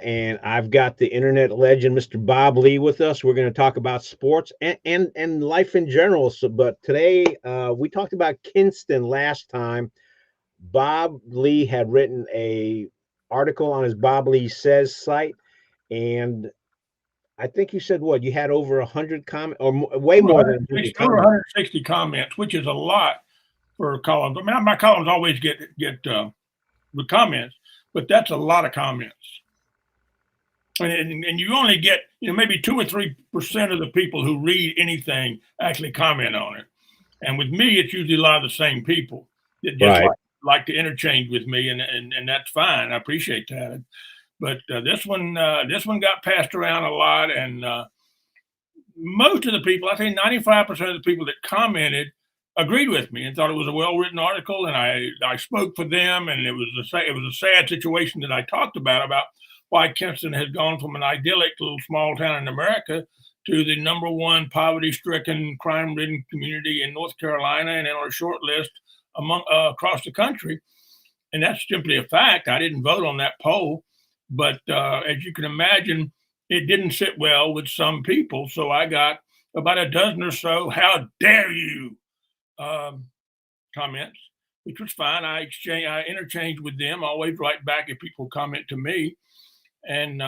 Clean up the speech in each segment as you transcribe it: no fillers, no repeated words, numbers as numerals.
And I've got the internet legend, Mr. Bob Lee, with us. We're going to talk about sports and life in general. So, but today we talked about Kinston last time. Bob Lee had written a article on his Bob Lee Says site, and I think you said what you had over 100 comments, or way Over more than 100 over comments. 160 comments, which is a lot for columns. I mean, my columns always get the comments, but that's a lot of comments. And you only get maybe 2 or 3% of the people who read anything actually comment on it. And with me, it's usually a lot of the same people that just Right. like to interchange with me, and that's fine. I appreciate that. But this one got passed around a lot, and most of the people, I think 95% of the people that commented agreed with me and thought it was a well-written article, and I spoke for them, and it was a sad situation that I talked about why Kinston has gone from an idyllic little small town in America to the number one poverty-stricken, crime-ridden community in North Carolina and on a short list among across the country. And that's simply a fact. I didn't vote on that poll, but as you can imagine, it didn't sit well with some people. So I got about a dozen or so "How dare you" um, comments, which was fine. I interchanged with them. I always write back if people comment to me, and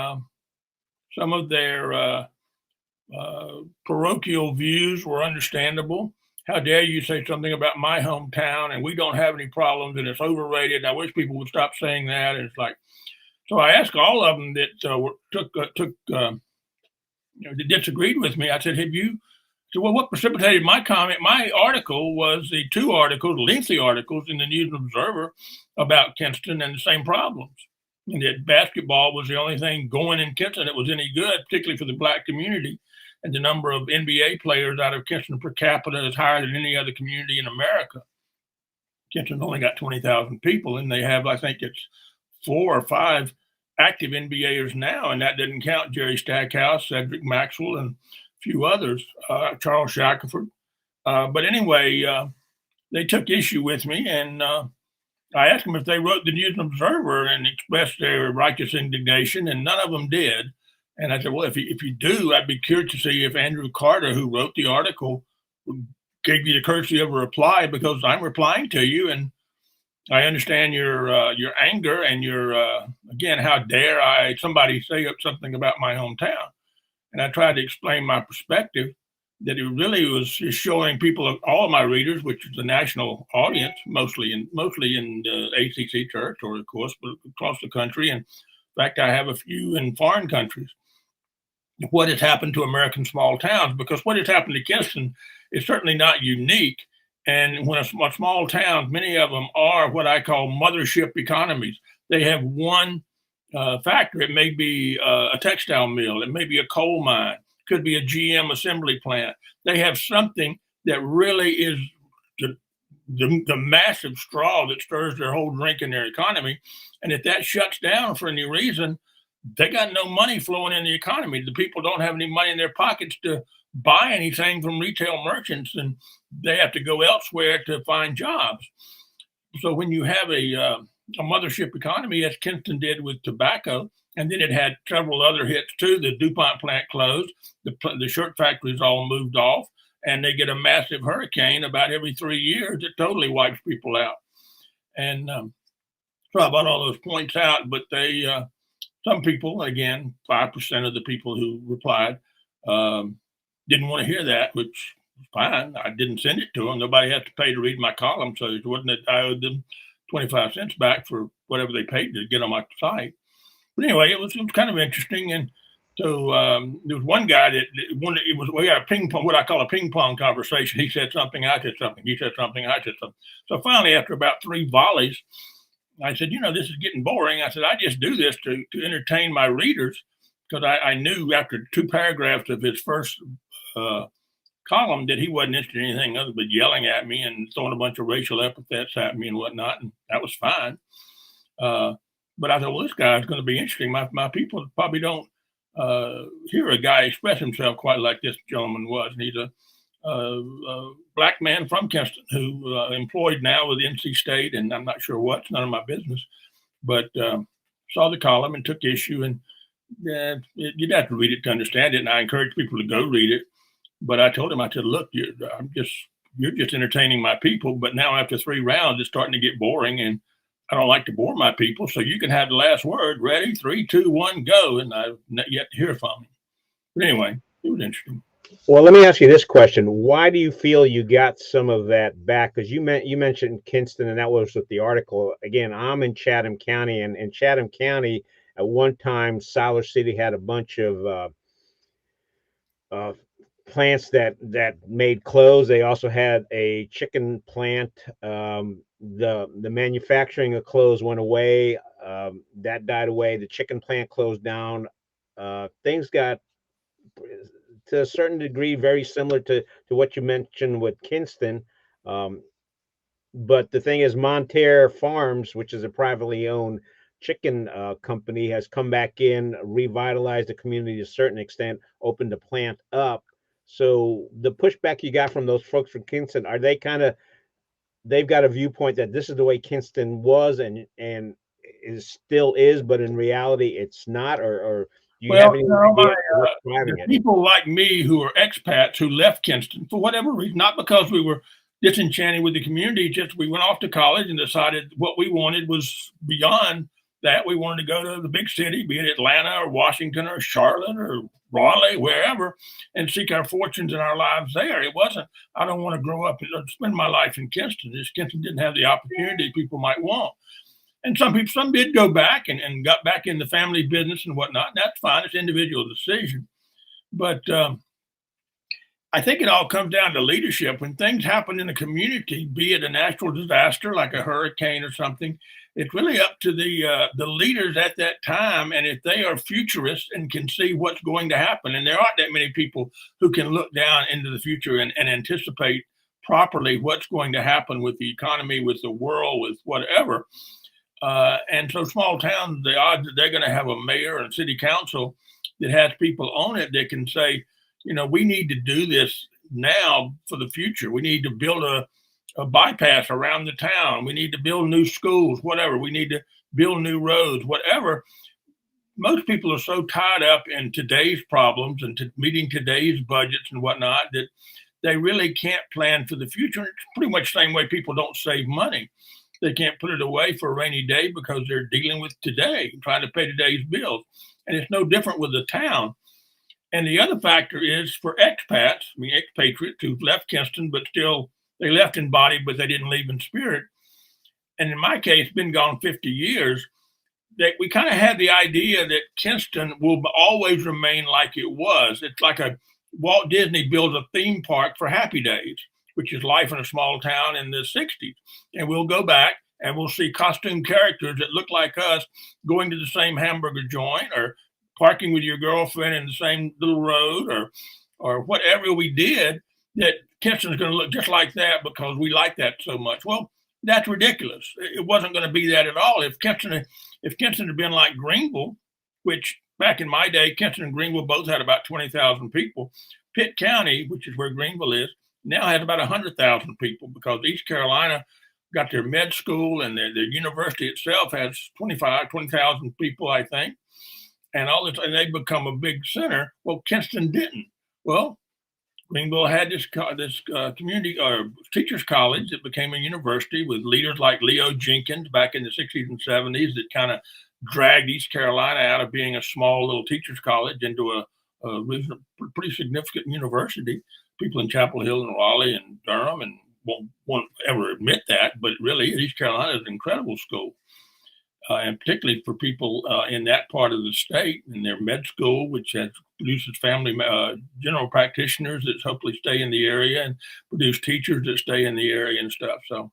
some of their parochial views were understandable. How dare you say something about my hometown and we don't have any problems and it's overrated? I wish people would stop saying that. And it's like, so I asked all of them that that disagreed with me. I said, "Have you?" So, well, what precipitated my comment? My article was the two articles, lengthy articles in the News and Observer about Kinston and the same problems. And that basketball was the only thing going in Kinston that was any good, particularly for the black community. And the number of NBA players out of Kinston per capita is higher than any other community in America. Kinston only got 20,000 people, and they have, I think it's 4 or 5 active NBAers now, and that didn't count Jerry Stackhouse, Cedric Maxwell, and a few others, Charles Shackelford. But anyway, they took issue with me, and I asked them if they wrote the News and Observer and expressed their righteous indignation, and none of them did. And I said, well, if you do, I'd be curious to see if Andrew Carter, who wrote the article, gave you the courtesy of a reply, because I'm replying to you, and I understand your anger and your again, how dare somebody say something about my hometown? And I tried to explain my perspective, that it really was just showing people, all of my readers, which is the national audience, mostly in the ACC territory, of course, but across the country. And in fact, I have a few in foreign countries. What has happened to American small towns? Because what has happened to Kinston is certainly not unique. And when a small towns, many of them are what I call mothership economies. They have one factory. It may be a textile mill. It may be a coal mine. Could be a GM assembly plant. They have something that really is the massive straw that stirs their whole drink in their economy. And if that shuts down for any reason, they got no money flowing in the economy. The people don't have any money in their pockets to buy anything from retail merchants, and they have to go elsewhere to find jobs. So when you have a mothership economy, as Kinston did with tobacco, and then it had several other hits too. The DuPont plant closed, the shirt factories all moved off, and they get a massive hurricane about every 3 years that totally wipes people out. And so I brought all those points out, but some people, again, 5% of the people who replied, didn't want to hear that, which was fine. I didn't send it to them. Nobody has to pay to read my column, so it wasn't that I owed them 25 cents back for whatever they paid to get on my site. But anyway, it was kind of interesting. And so there was one guy that we had a ping pong, what I call a ping pong conversation. He said something, I said something. He said something, I said something. So finally, after about 3 volleys, I said, this is getting boring. I said, I just do this to entertain my readers, because I knew after 2 paragraphs of his first column that he wasn't interested in anything other but yelling at me and throwing a bunch of racial epithets at me and whatnot. And that was fine. But I thought, well, this guy's going to be interesting. My people probably don't hear a guy express himself quite like this gentleman was. And he's a black man from Kinston who employed now with NC State, and I'm not sure what. It's none of my business. But saw the column and took issue. And You'd have to read it to understand it, and I encourage people to go read it. But I told him, I said, look, you're just entertaining my people. But now after 3 rounds, it's starting to get boring, and I don't like to bore my people. So you can have the last word. Ready? 3, 2, 1, go. And I've yet to hear from him. But anyway, it was interesting. Well, let me ask you this question: why do you feel you got some of that back? Because you mentioned Kinston, and that was with the article. Again, I'm in Chatham County, and in Chatham County, at one time, Siler City had a bunch of uh, plants that made clothes. They also had a chicken plant. The manufacturing of clothes went away. That died away. The chicken plant closed down. Things got to a certain degree very similar to what you mentioned with Kinston. Um, but the thing is, Monterre Farms, which is a privately owned chicken company, has come back in, revitalized the community to a certain extent, opened the plant up. So the pushback you got from those folks from Kinston, are they kind of, they've got a viewpoint that this is the way Kinston was and is still is, but in reality it's not, or do you have Well, any no, idea what's driving the it? people like me who are expats who left Kinston for whatever reason, not because we were disenchanted with the community, just we went off to college and decided what we wanted was beyond that. We wanted to go to the big city, be it Atlanta or Washington or Charlotte or Raleigh, wherever, and seek our fortunes and our lives there. It wasn't, I don't want to grow up and spend my life in Kinston. This Kinston didn't have the opportunity people might want. And some did go back and got back in the family business and whatnot. And that's fine. It's individual decision. But I think it all comes down to leadership. When things happen in the community, be it a natural disaster like a hurricane or something, it's really up to the leaders at that time. And if they are futurists and can see what's going to happen, and there aren't that many people who can look down into the future and anticipate properly what's going to happen with the economy, with the world, with whatever. And so small towns, the odds that they're going to have a mayor and city council that has people on it that can say, we need to do this now for the future. We need to build a bypass around the town. We need to build new schools, whatever. We need to build new roads, whatever. Most people are so tied up in today's problems and meeting today's budgets and whatnot that they really can't plan for the future. It's pretty much the same way people don't save money. They can't put it away for a rainy day because they're dealing with today, trying to pay today's bills. And it's no different with the town. And the other factor is for expats, expatriates who've left Kinston, but still they left in body, but they didn't leave in spirit. And in my case, been gone 50 years, that we kind of had the idea that Kinston will always remain like it was. It's like a Walt Disney builds a theme park for Happy Days, which is life in a small town in the 60s. And we'll go back and we'll see costume characters that look like us going to the same hamburger joint or parking with your girlfriend in the same little road or whatever we did, that Kinston's going to look just like that because we like that so much. Well, that's ridiculous. It wasn't going to be that at all. If Kinston had been like Greenville, which back in my day, Kinston and Greenville both had about 20,000 people. Pitt County, which is where Greenville is, now has about 100,000 people because East Carolina got their med school and their university itself has 20,000 people, I think. And all this, and they become a big center. Well, Kinston didn't. Well, Greenville had this community or teachers college that became a university with leaders like Leo Jenkins back in the 60s and 70s that kind of dragged East Carolina out of being a small little teachers college into a pretty significant university. People in Chapel Hill and Raleigh and Durham and won't ever admit that, but really East Carolina is an incredible school. And particularly for people in that part of the state in their med school, which produces family general practitioners that hopefully stay in the area and produce teachers that stay in the area and stuff. So,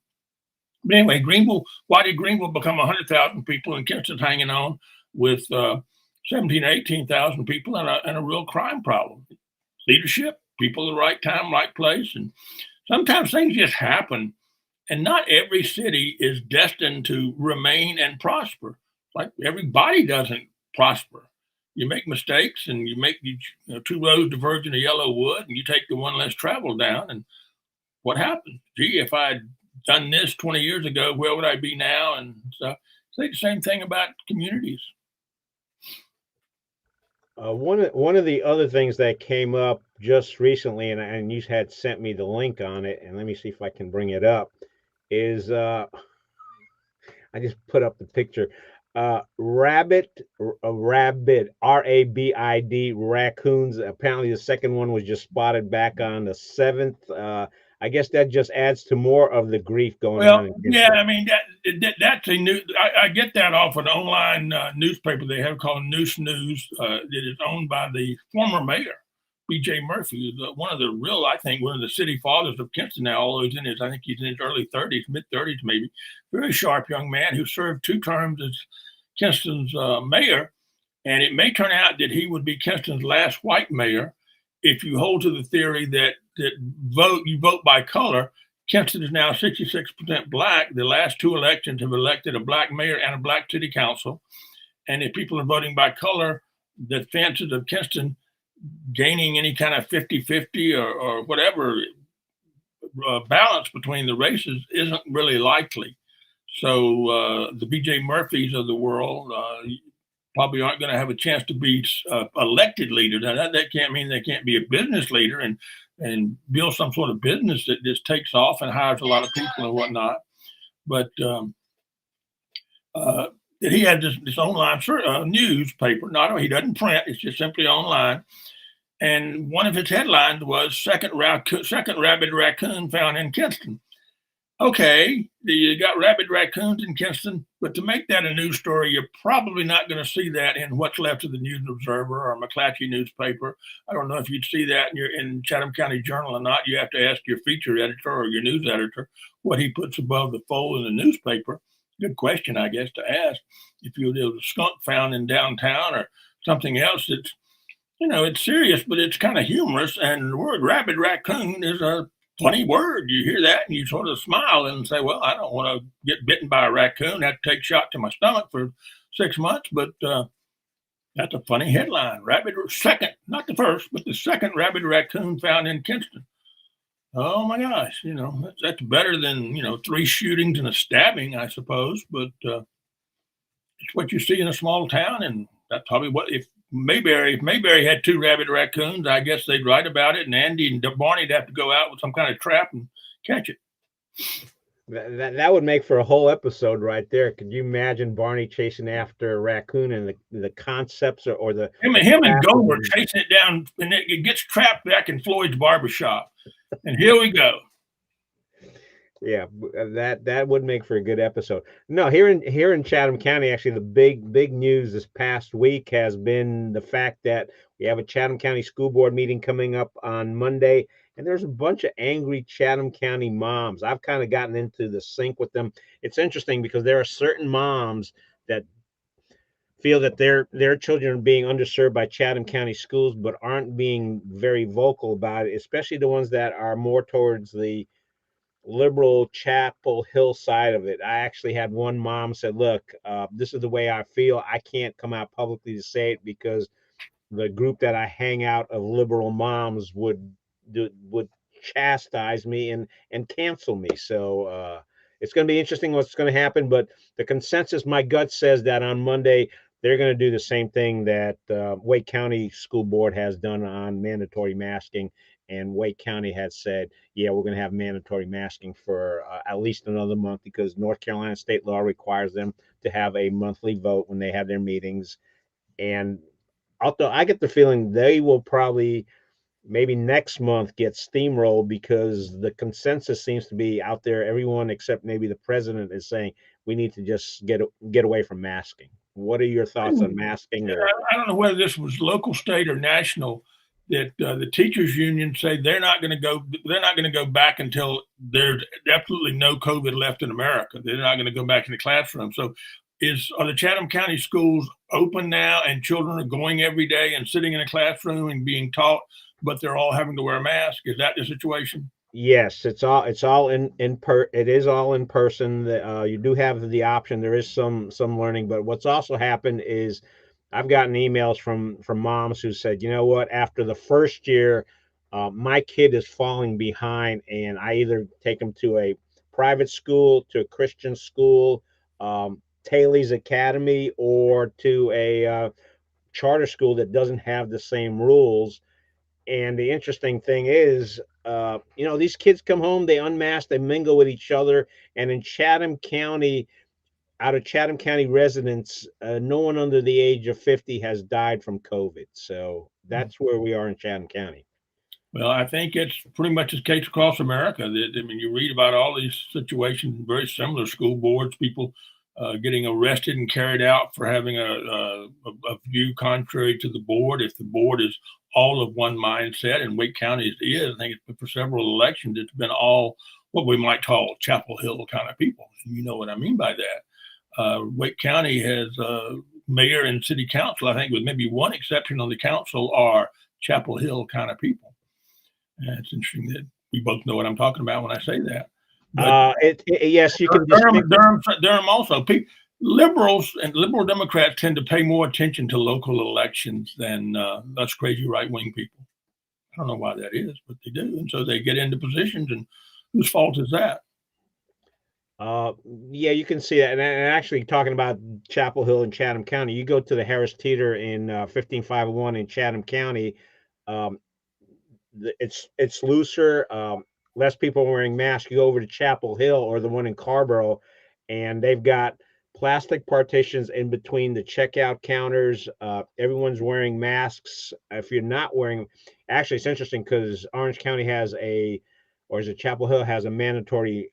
but anyway, Greenville, why did Greenville become 100,000 people and Kinston's hanging on with 17, 18,000 people and a real crime problem? Leadership, people at the right time, right place. And sometimes things just happen. And not every city is destined to remain and prosper. Like everybody doesn't prosper. You make mistakes and you make two roads diverge into yellow wood and you take the one less traveled down. And what happens? Gee, if I had done this 20 years ago, where would I be now? And stuff. Say the same thing about communities. One of the other things that came up just recently, and you had sent me the link on it, and let me see if I can bring it up. Is I just put up the picture. Rabbit, RABID raccoons. Apparently, the second one was just spotted back on the 7th. I guess that just adds to more of the grief going on Well, in yeah, Kinston. I mean that's a new. I get that off an online newspaper they have called Noose News. That is owned by the former mayor, B.J. Murphy, who's one of the real, I think, one of the city fathers of Kinston now. Although I think he's in his early 30s, mid 30s maybe. Very sharp young man who served 2 terms as Kinston's mayor, and it may turn out that he would be Kinston's last white mayor if you hold to the theory that you vote by color. Kinston is now 66% black. The last 2 elections have elected a black mayor and a black city council. And if people are voting by color, the chances of Kinston gaining any kind of 50-50 or whatever balance between the races isn't really likely. So the B.J. Murphys of the world probably aren't going to have a chance to be elected leader. Now that can't mean they can't be a business leader and build some sort of business that just takes off and hires a lot of people and whatnot. But uh, he had this online newspaper. Not he doesn't print; it's just simply online. And one of his headlines was second rabid raccoon found in Kinston. Okay, you got rabid raccoons in Kinston, but to make that a news story, you're probably not going to see that in what's left of the News and Observer or McClatchy newspaper. I don't know if you'd see that in Chatham County Journal or not. You have to ask your feature editor or your news editor what he puts above the fold in the newspaper. Good question, I guess, to ask. If there's a skunk found in downtown or something else that's, it's serious, but it's kind of humorous. And the word rabid raccoon is a funny word. You hear that and you sort of smile and say, well, I don't want to get bitten by a raccoon, have to take a shot to my stomach for 6 months, but that's a funny headline. Rabid second, not the first, but the second rabid raccoon found in Kinston. Oh my gosh, that's better than 3 shootings and a stabbing, I suppose. But it's what you see in a small town, and that's probably what if Mayberry had 2 rabid raccoons, I guess they'd write about it, and Andy and Barney'd have to go out with some kind of trap and catch it. That would make for a whole episode right there. Could you imagine Barney chasing after a raccoon and the concepts or the him and Gomer chasing it down, and it gets trapped back in Floyd's barbershop. And here we go. Yeah, that would make for a good episode. No, here in Chatham County, actually, the big news this past week has been the fact that we have a Chatham County School Board meeting coming up on Monday, and there's a bunch of angry Chatham County moms. I've kind of gotten into the sync with them. It's interesting because there are certain moms that feel that their children are being underserved by Chatham County schools, but aren't being very vocal about it, especially the ones that are more towards the liberal Chapel Hill side of it. I actually had one mom said, "Look, this is the way I feel. I can't come out publicly to say it because the group that I hang out of liberal moms would chastise me and cancel me." So it's going to be interesting what's going to happen. But the consensus, my gut says that on Monday they're going to do the same thing that Wake County School Board has done on mandatory masking. And Wake County has said, yeah, we're going to have mandatory masking for at least another month because North Carolina state law requires them to have a monthly vote when they have their meetings. And although I get the feeling they will probably maybe next month get steamrolled because the consensus seems to be out there. Everyone except maybe the president is saying we need to just get away from masking. What are your thoughts on masking? Or I don't know whether this was local, state, or national. That the teachers' union say they're not going to go. They're not going to go back until there's absolutely no COVID left in America. They're not going to go back in the classroom. So, are the Chatham County schools open now, and children are going every day and sitting in a classroom and being taught, but they're all having to wear a mask? Is that the situation? yes, it's all it is all in person. You do have the option. There is some learning, but what's also happened is I've gotten emails from moms who said, you know what, after the first year, my kid is falling behind, and I either take them to a private school, to a Christian school, Taylor's Academy, or to a charter school that doesn't have the same rules. And the interesting thing is, these kids come home, they unmask, they mingle with each other. And in Chatham County, out of Chatham County residents, no one under the age of 50 has died from COVID. So that's where we are in Chatham County. Well, I think it's pretty much the case across America. I mean, you read about all these situations, very similar school boards, people getting arrested and carried out for having a view contrary to the board. If the board is all of one mindset, and Wake County is, I think it's for several elections, it's been all what we might call Chapel Hill kind of people. And you know what I mean by that. Wake County has mayor and city council, I think with maybe one exception on the council, are Chapel Hill kind of people. And it's interesting that we both know what I'm talking about when I say that. But yes, you can. Durham also. Liberals and liberal Democrats tend to pay more attention to local elections than us crazy right-wing people. I don't know why that is, but they do. And so they get into positions, and whose fault is that? Yeah, you can see that. And actually, talking about Chapel Hill and Chatham County, you go to the Harris Teeter in 15501 in Chatham County. It's looser, less people wearing masks. You go over to Chapel Hill or the one in Carborough, and they've got plastic partitions in between the checkout counters. Everyone's wearing masks. If you're not wearing, actually, it's interesting because Orange County Chapel Hill has a mandatory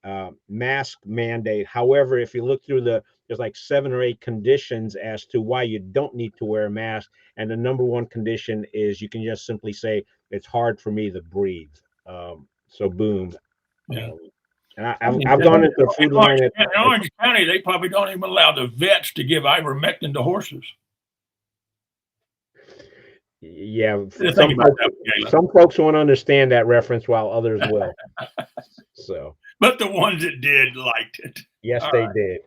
mask mandate. However, if you look through there's like 7 or 8 conditions as to why you don't need to wear a mask. And the number one condition is you can just simply say, it's hard for me to breathe. So boom. Yeah. And I've gone into the food line. In Orange County, they probably don't even allow the vets to give ivermectin to horses. Yeah, some folks won't understand that reference while others will. So, but the ones that did liked it. Yes, they did.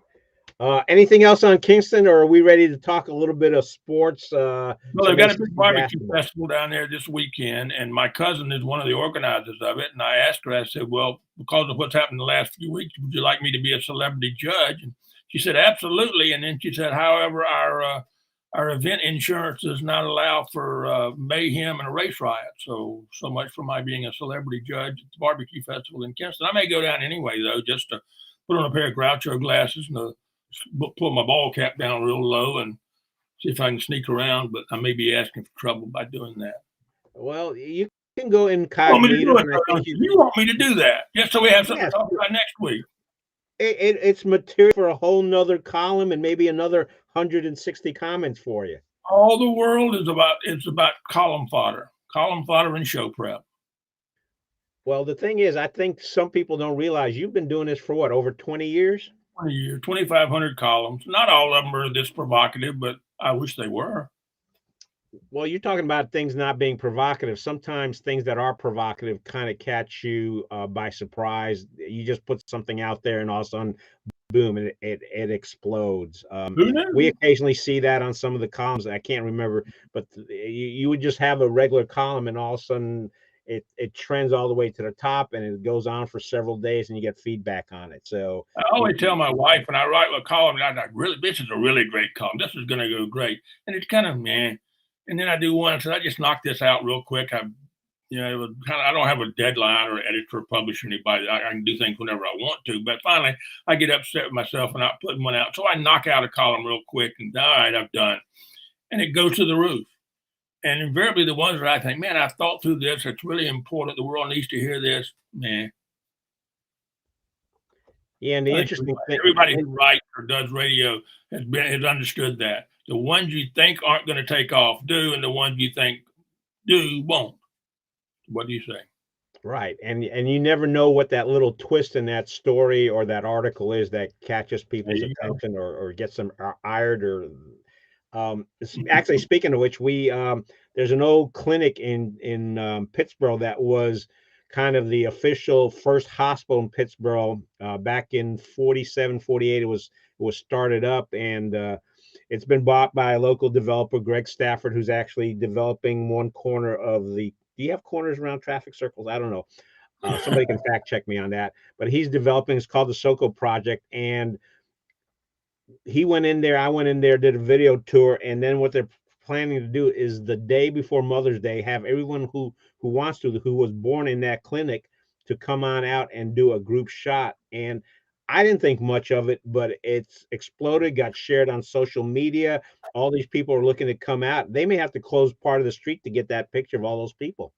Anything else on Kingston, or are we ready to talk a little bit of sports? Well, they've got a big barbecue festival down there this weekend, and my cousin is one of the organizers of it. And I asked her, I said, well, because of what's happened the last few weeks, would you like me to be a celebrity judge? And she said, absolutely. And then she said, however, our event insurance does not allow for mayhem and a race riot. So much for my being a celebrity judge at the barbecue festival in Kingston. I may go down anyway, though, just to put on a pair of Groucho glasses and pull my ball cap down real low and see if I can sneak around, but I may be asking for trouble by doing that. Well, you can go incognito. You want me to do that? Just so we have something to talk about next week. It's material for a whole nother column and maybe another 160 comments for you. All the world is about column fodder and show prep. Well, the thing is, I think some people don't realize you've been doing this for what, over 20 years? 20 years, 2,500 columns. Not all of them are this provocative, but I wish they were. Well, you're talking about things not being provocative. Sometimes things that are provocative kind of catch you by surprise. You just put something out there and all of a sudden, boom, it explodes. We occasionally see that on some of the columns. I can't remember, but you would just have a regular column and all of a sudden it trends all the way to the top and it goes on for several days and you get feedback on it. So I always tell my wife when I write a column, I'm like, really, this is a really great column. This is going to go great. And it's kind of, man. And then I do one, so I just knock this out real quick. I don't have a deadline or editor or publisher or anybody. I can do things whenever I want to. But finally, I get upset with myself and not putting one out. So I knock out a column real quick and, all right, I've done. And it goes to the roof. And invariably, the ones that I think, man, I've thought through this. It's really important. The world needs to hear this. Man. Yeah, and the interesting thing, everybody who writes or does radio has understood that. The ones you think aren't going to take off do, and the ones you think do won't. What do you say? Right, and you never know what that little twist in that story or that article is that catches people's attention or gets them ired or. Actually, speaking of which, there's an old clinic in Pittsburgh that was kind of the official first hospital in Pittsburgh back in 47, 48. It was started up and it's been bought by a local developer, Greg Stafford, who's actually developing one corner of the. Do you have corners around traffic circles? I don't know. Somebody can fact check me on that. But he's developing. It's called the SoCo Project, and he went in there. I went in there, did a video tour, and then what they're planning to do is the day before Mother's Day, have everyone who wants to, who was born in that clinic, to come on out and do a group shot. And I didn't think much of it, but it's exploded, got shared on social media. All these people are looking to come out. They may have to close part of the street to get that picture of all those people.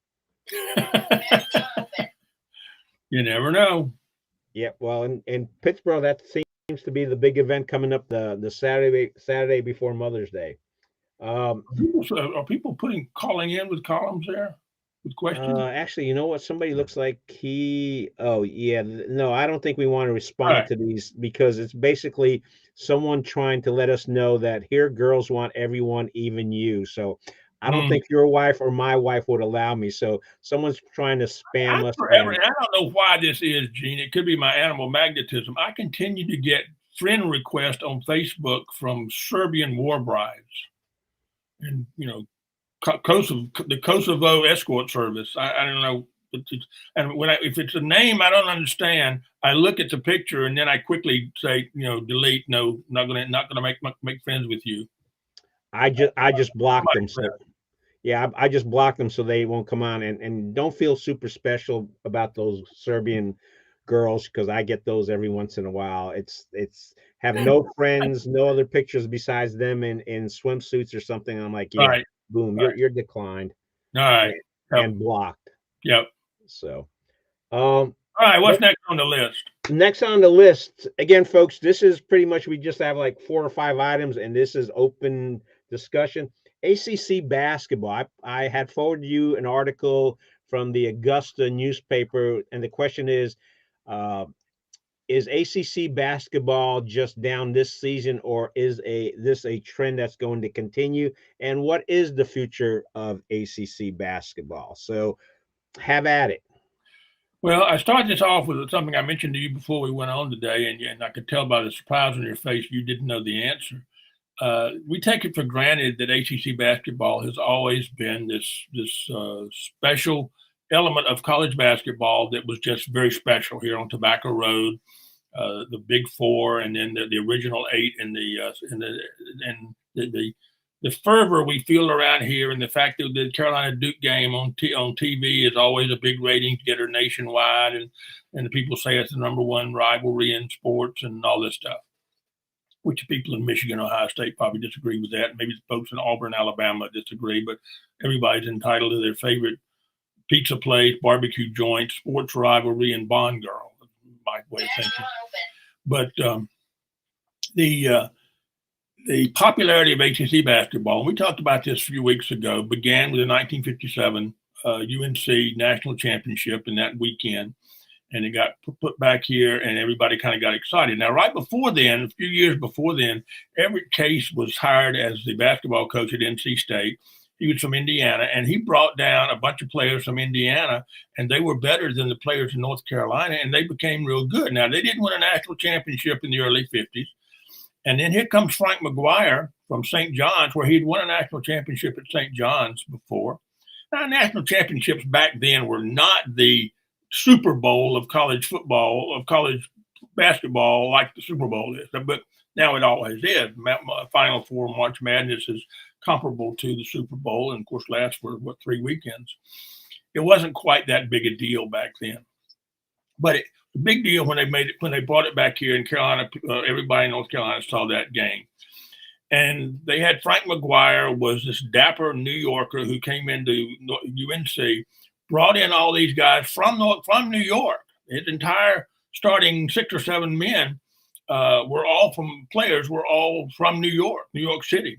You never know. Yeah, well, in Pittsburgh, that seems to be the big event coming up, the Saturday before Mother's Day. Are people calling in with columns there with questions? Actually, you know what? Somebody looks like he. Oh, yeah. No, I don't think we want to All respond right. to these because it's basically someone trying to let us know that here girls want everyone, even you. So I don't think your wife or my wife would allow me. So someone's trying to spam us. Forever, and I don't know why this is, Gene. It could be my animal magnetism. I continue to get friend requests on Facebook from Serbian war brides, and the Kosovo escort service. I don't know, and if it's a name I don't understand, I look at the picture and then I quickly say, delete. No, not gonna make friends with you. I just blocked them. So yeah, I just blocked them so they won't come on, and don't feel super special about those Serbian girls because I get those every once in a while. It's have no friends, no other pictures besides them in swimsuits or something. I'm like, yeah, Right. boom, Right. you're declined. All right. And blocked. Yep. So all right, what's next on the list? Next on the list, again, folks, this is pretty much, we just have like 4 or 5 items, and this is open discussion. ACC basketball. I had forwarded you an article from the Augusta newspaper, and the question is ACC basketball just down this season, or is this a trend that's going to continue? And what is the future of ACC basketball? So have at it. Well, I started this off with something I mentioned to you before we went on today, and I could tell by the surprise on your face you didn't know the answer. We take it for granted that ACC basketball has always been this special element of college basketball that was just very special here on Tobacco Road, the Big Four, and then the original 8, and the fervor we feel around here, and the fact that the Carolina Duke game on TV is always a big ratings getter nationwide, and the people say it's the number one rivalry in sports and all this stuff, which people in Michigan, Ohio State probably disagree with that. Maybe the folks in Auburn, Alabama disagree, but everybody's entitled to their favorite pizza place, barbecue joint, sports rivalry, and Bond girl. My way of thinking. But the popularity of ACC basketball, and we talked about this a few weeks ago, began with the 1957 UNC national championship in that weekend, and it got put back here, and everybody kind of got excited. Now, right before then, a few years before then, Everett Case was hired as the basketball coach at NC State. He was from Indiana, and he brought down a bunch of players from Indiana, and they were better than the players in North Carolina, and they became real good. Now, they didn't win a national championship in the early 50s. And then here comes Frank McGuire from St. John's, where he'd won a national championship at St. John's before. Now, national championships back then were not the Super Bowl of college football, of college basketball, like the Super Bowl is, but now it always is. Final Four March Madness is comparable to the Super Bowl, and of course lasts for 3 weekends. It wasn't quite that big a deal back then, but the big deal when they brought it back here in Carolina. Everybody in North Carolina saw that game, and they had Frank McGuire, was this dapper New Yorker who came into UNC, brought in all these guys from New York. His entire starting 6 or 7 men were all from New York City.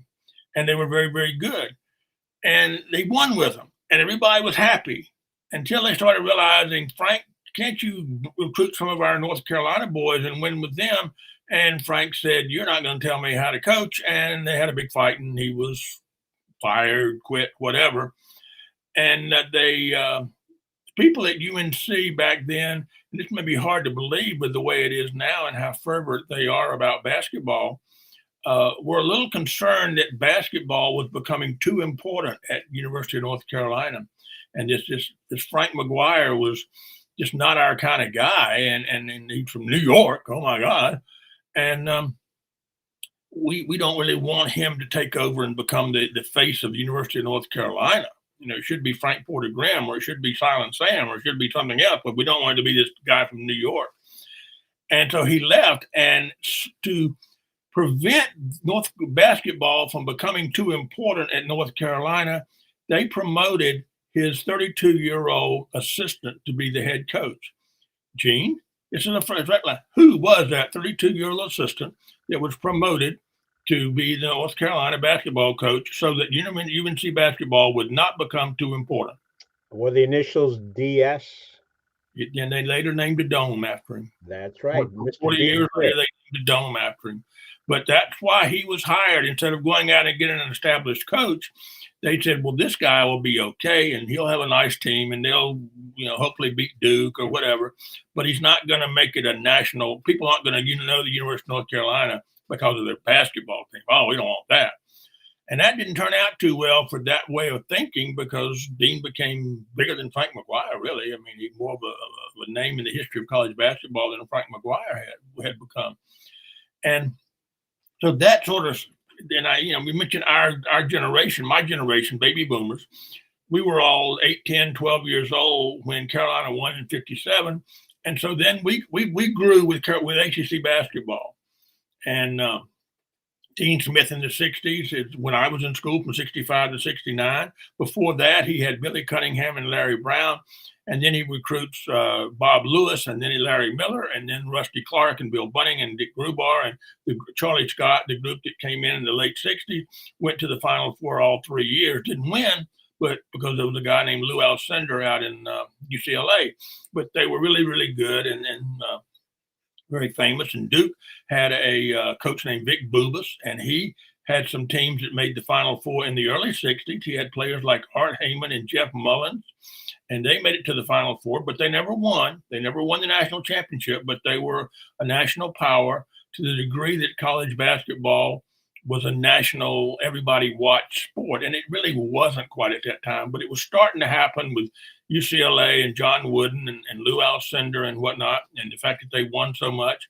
And they were very, very good. And they won with them. And everybody was happy until they started realizing, Frank, can't you recruit some of our North Carolina boys and win with them? And Frank said, you're not going to tell me how to coach. And they had a big fight, and he was fired, quit, whatever. And people at UNC back then, and this may be hard to believe with the way it is now and how fervent they are about basketball, were a little concerned that basketball was becoming too important at University of North Carolina. And this Frank McGuire was just not our kind of guy. And he's from New York. Oh, my God. And we don't really want him to take over and become the face of the University of North Carolina. It should be Frank Porter Graham, or it should be Silent Sam, or it should be something else, but we don't want it to be this guy from New York. And so he left, and to prevent North basketball from becoming too important at North Carolina, they promoted his 32-year-old assistant to be the head coach. Gene, it's in the first line. Who was that 32-year-old assistant that was promoted to be the North Carolina basketball coach so that UNC basketball would not become too important? Were the initials DS? And they later named the dome after him. That's right. 40 years later, they named the dome after him. But that's why he was hired. Instead of going out and getting an established coach, they said, well, this guy will be okay, and he'll have a nice team, and they'll, hopefully beat Duke or whatever. But he's not going to make it a national. People aren't going to know the University of North Carolina because of their basketball team. Oh, we don't want that. And that didn't turn out too well for that way of thinking, because Dean became bigger than Frank McGuire, really. I mean, he's more of a name in the history of college basketball than Frank McGuire had become. And so that sort of, and we mentioned our generation, my generation, baby boomers. We were all 8, 10, 12 years old when Carolina won in 57. And so then we grew with ACC basketball. And Dean Smith in the 60s, when I was in school from 65 to 69. Before that, he had Billy Cunningham and Larry Brown. And then he recruits Bob Lewis, and then Larry Miller, and then Rusty Clark and Bill Bunning and Dick Grubar and Charlie Scott, the group that came in the late 60s, went to the Final Four all 3 years. Didn't win, but because there was a guy named Lou Alcindor out in UCLA. But they were really, really good and very famous. And Duke had a coach named Vic Bubas, and he had some teams that made the Final Four in the early 60s. He had players like Art Heyman and Jeff Mullins, and they made it to the Final Four, but they never won. They never won the national championship, but they were a national power to the degree that college basketball was a national, everybody watched sport. And it really wasn't quite at that time, but it was starting to happen with UCLA and John Wooden and Lou Alcindor and whatnot, and the fact that they won so much.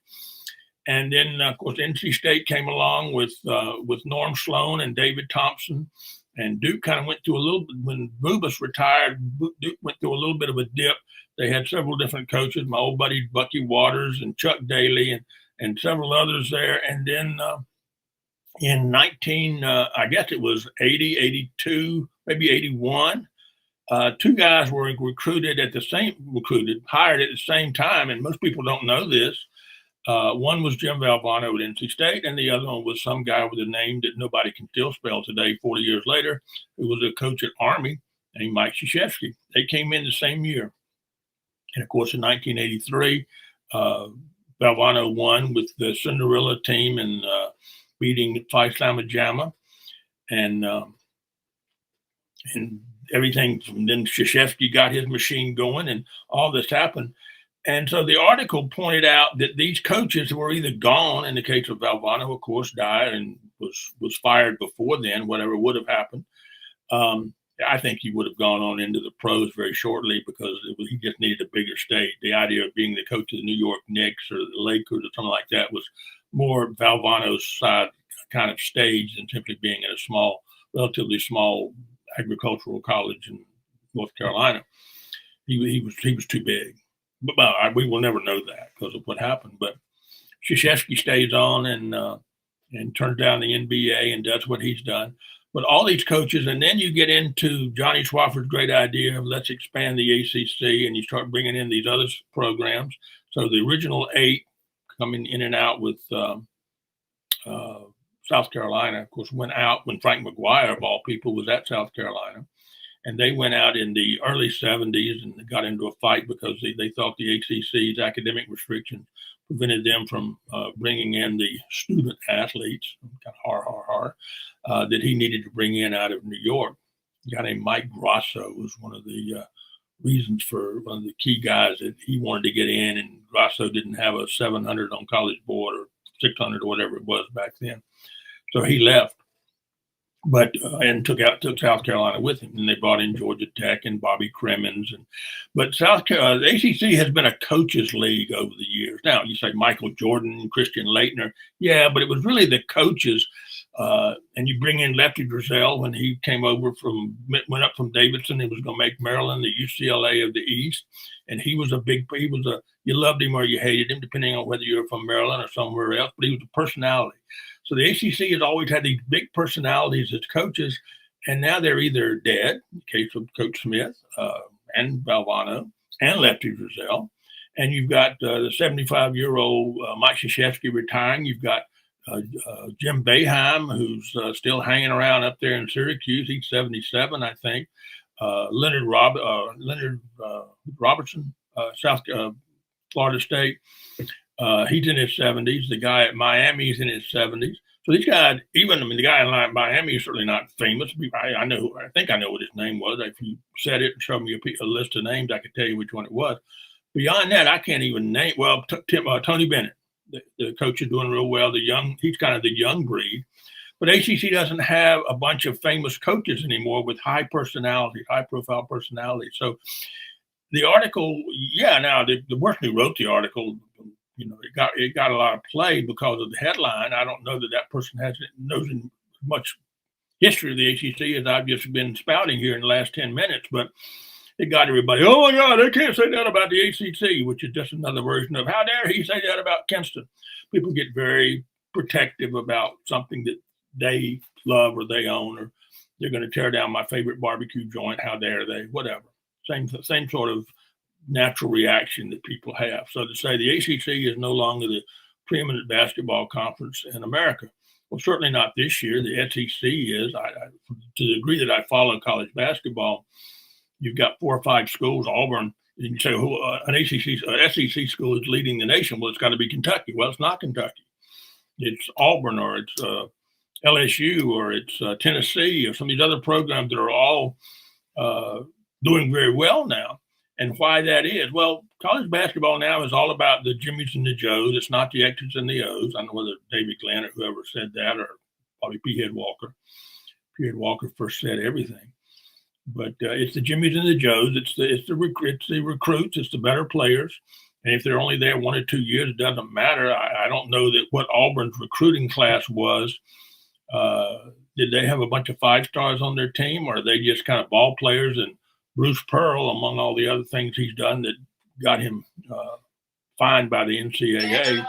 And then, of course, NC State came along with Norm Sloan and David Thompson. And Duke kind of went through a little bit, when Bubas retired, Duke went through a little bit of a dip. They had several different coaches, my old buddy Bucky Waters and Chuck Daly and several others there. And then in I guess it was 80, 82, maybe 81, two guys were hired at the same time. And most people don't know this. One was Jim Valvano at NC State, and the other one was some guy with a name that nobody can still spell today, 40 years later, who was a coach at Army named Mike Krzyzewski. They came in the same year. And, of course, in 1983, Valvano won with the Cinderella team and beating Phi Sigma Gamma. And everything from then Krzyzewski got his machine going, and all this happened. And so the article pointed out that these coaches were either gone, in the case of Valvano, of course, died and was fired before then, whatever would have happened. I think he would have gone on into the pros very shortly because he just needed a bigger stage. The idea of being the coach of the New York Knicks or the Lakers or something like that was more Valvano's side kind of stage than simply being at a relatively small agricultural college in North Carolina. He was too big. But we will never know that because of what happened. But Krzyzewski stays on and turns down the NBA and does what he's done. But all these coaches, and then you get into Johnny Swofford's great idea of let's expand the ACC, and you start bringing in these other programs. So the original 8 coming in and out with South Carolina, of course, went out when Frank McGuire, of all people, was at South Carolina. And they went out in the early 70s and got into a fight because they thought the ACC's academic restrictions prevented them from bringing in the student athletes, kind of that he needed to bring in out of New York. A guy named Mike Grosso was one of the reasons for one of the key guys that he wanted to get in, and Grosso didn't have a 700 on College Board or 600 or whatever it was back then. So he left. but and took South Carolina with him, and they brought in Georgia Tech and Bobby Cremins. But the ACC has been a coaches' league over the years. Now you say Michael Jordan, Christian Laettner, yeah, but it was really the coaches. And you bring in Lefty Driesell when he came over went up from Davidson. He was going to make Maryland the UCLA of the East, and you loved him or you hated him, depending on whether you were from Maryland or somewhere else. But he was a personality. So the ACC has always had these big personalities as coaches, and now they're either dead, in the case of Coach Smith and Valvano and Lefty Driesell, and you've got the 75-year-old Mike Krzyzewski retiring. You've got Jim Boeheim, who's still hanging around up there in Syracuse. He's 77, I think. Leonard Robertson, South Florida State. He's in his 70s. The guy at Miami is in his 70s. So these guys, the guy in Miami is certainly not famous. I think I know what his name was. If you said it and showed me a list of names, I could tell you which one it was. Beyond that, I can't even name. Well, Tony Bennett. The coach is doing real well. He's kind of the young breed, but ACC doesn't have a bunch of famous coaches anymore with high profile personalities. So the article, now the person who wrote the article, it got a lot of play because of the headline. I don't know that person knows as much history of the ACC as I've just been spouting here in the last 10 minutes, but it got everybody, oh my God, they can't say that about the ACC, which is just another version of how dare he say that about Kinston. People get very protective about something that they love or they own, or they're going to tear down my favorite barbecue joint. How dare they? Whatever. Same sort of natural reaction that people have. So to say the ACC is no longer the preeminent basketball conference in America, well, certainly not this year. The SEC is. To the degree that I follow college basketball, you've got 4 or 5 schools, Auburn, and you say an SEC school is leading the nation. Well, it's got to be Kentucky. Well, it's not Kentucky. It's Auburn, or it's LSU, or it's Tennessee, or some of these other programs that are all doing very well now. And why that is, well, college basketball now is all about the Jimmies and the Joes. It's not the X's and the O's. I don't know whether David Glenn or whoever said that, or probably P. Head Walker. P. Head Walker first said everything. But it's the Jimmies and the Joes. It's the recruits. It's the better players. And if they're only there 1 or 2 years, it doesn't matter. I don't know that what Auburn's recruiting class was. Did they have a bunch of 5-stars on their team, or are they just kind of ball players? And Bruce Pearl, among all the other things he's done that got him fined by the NCAA,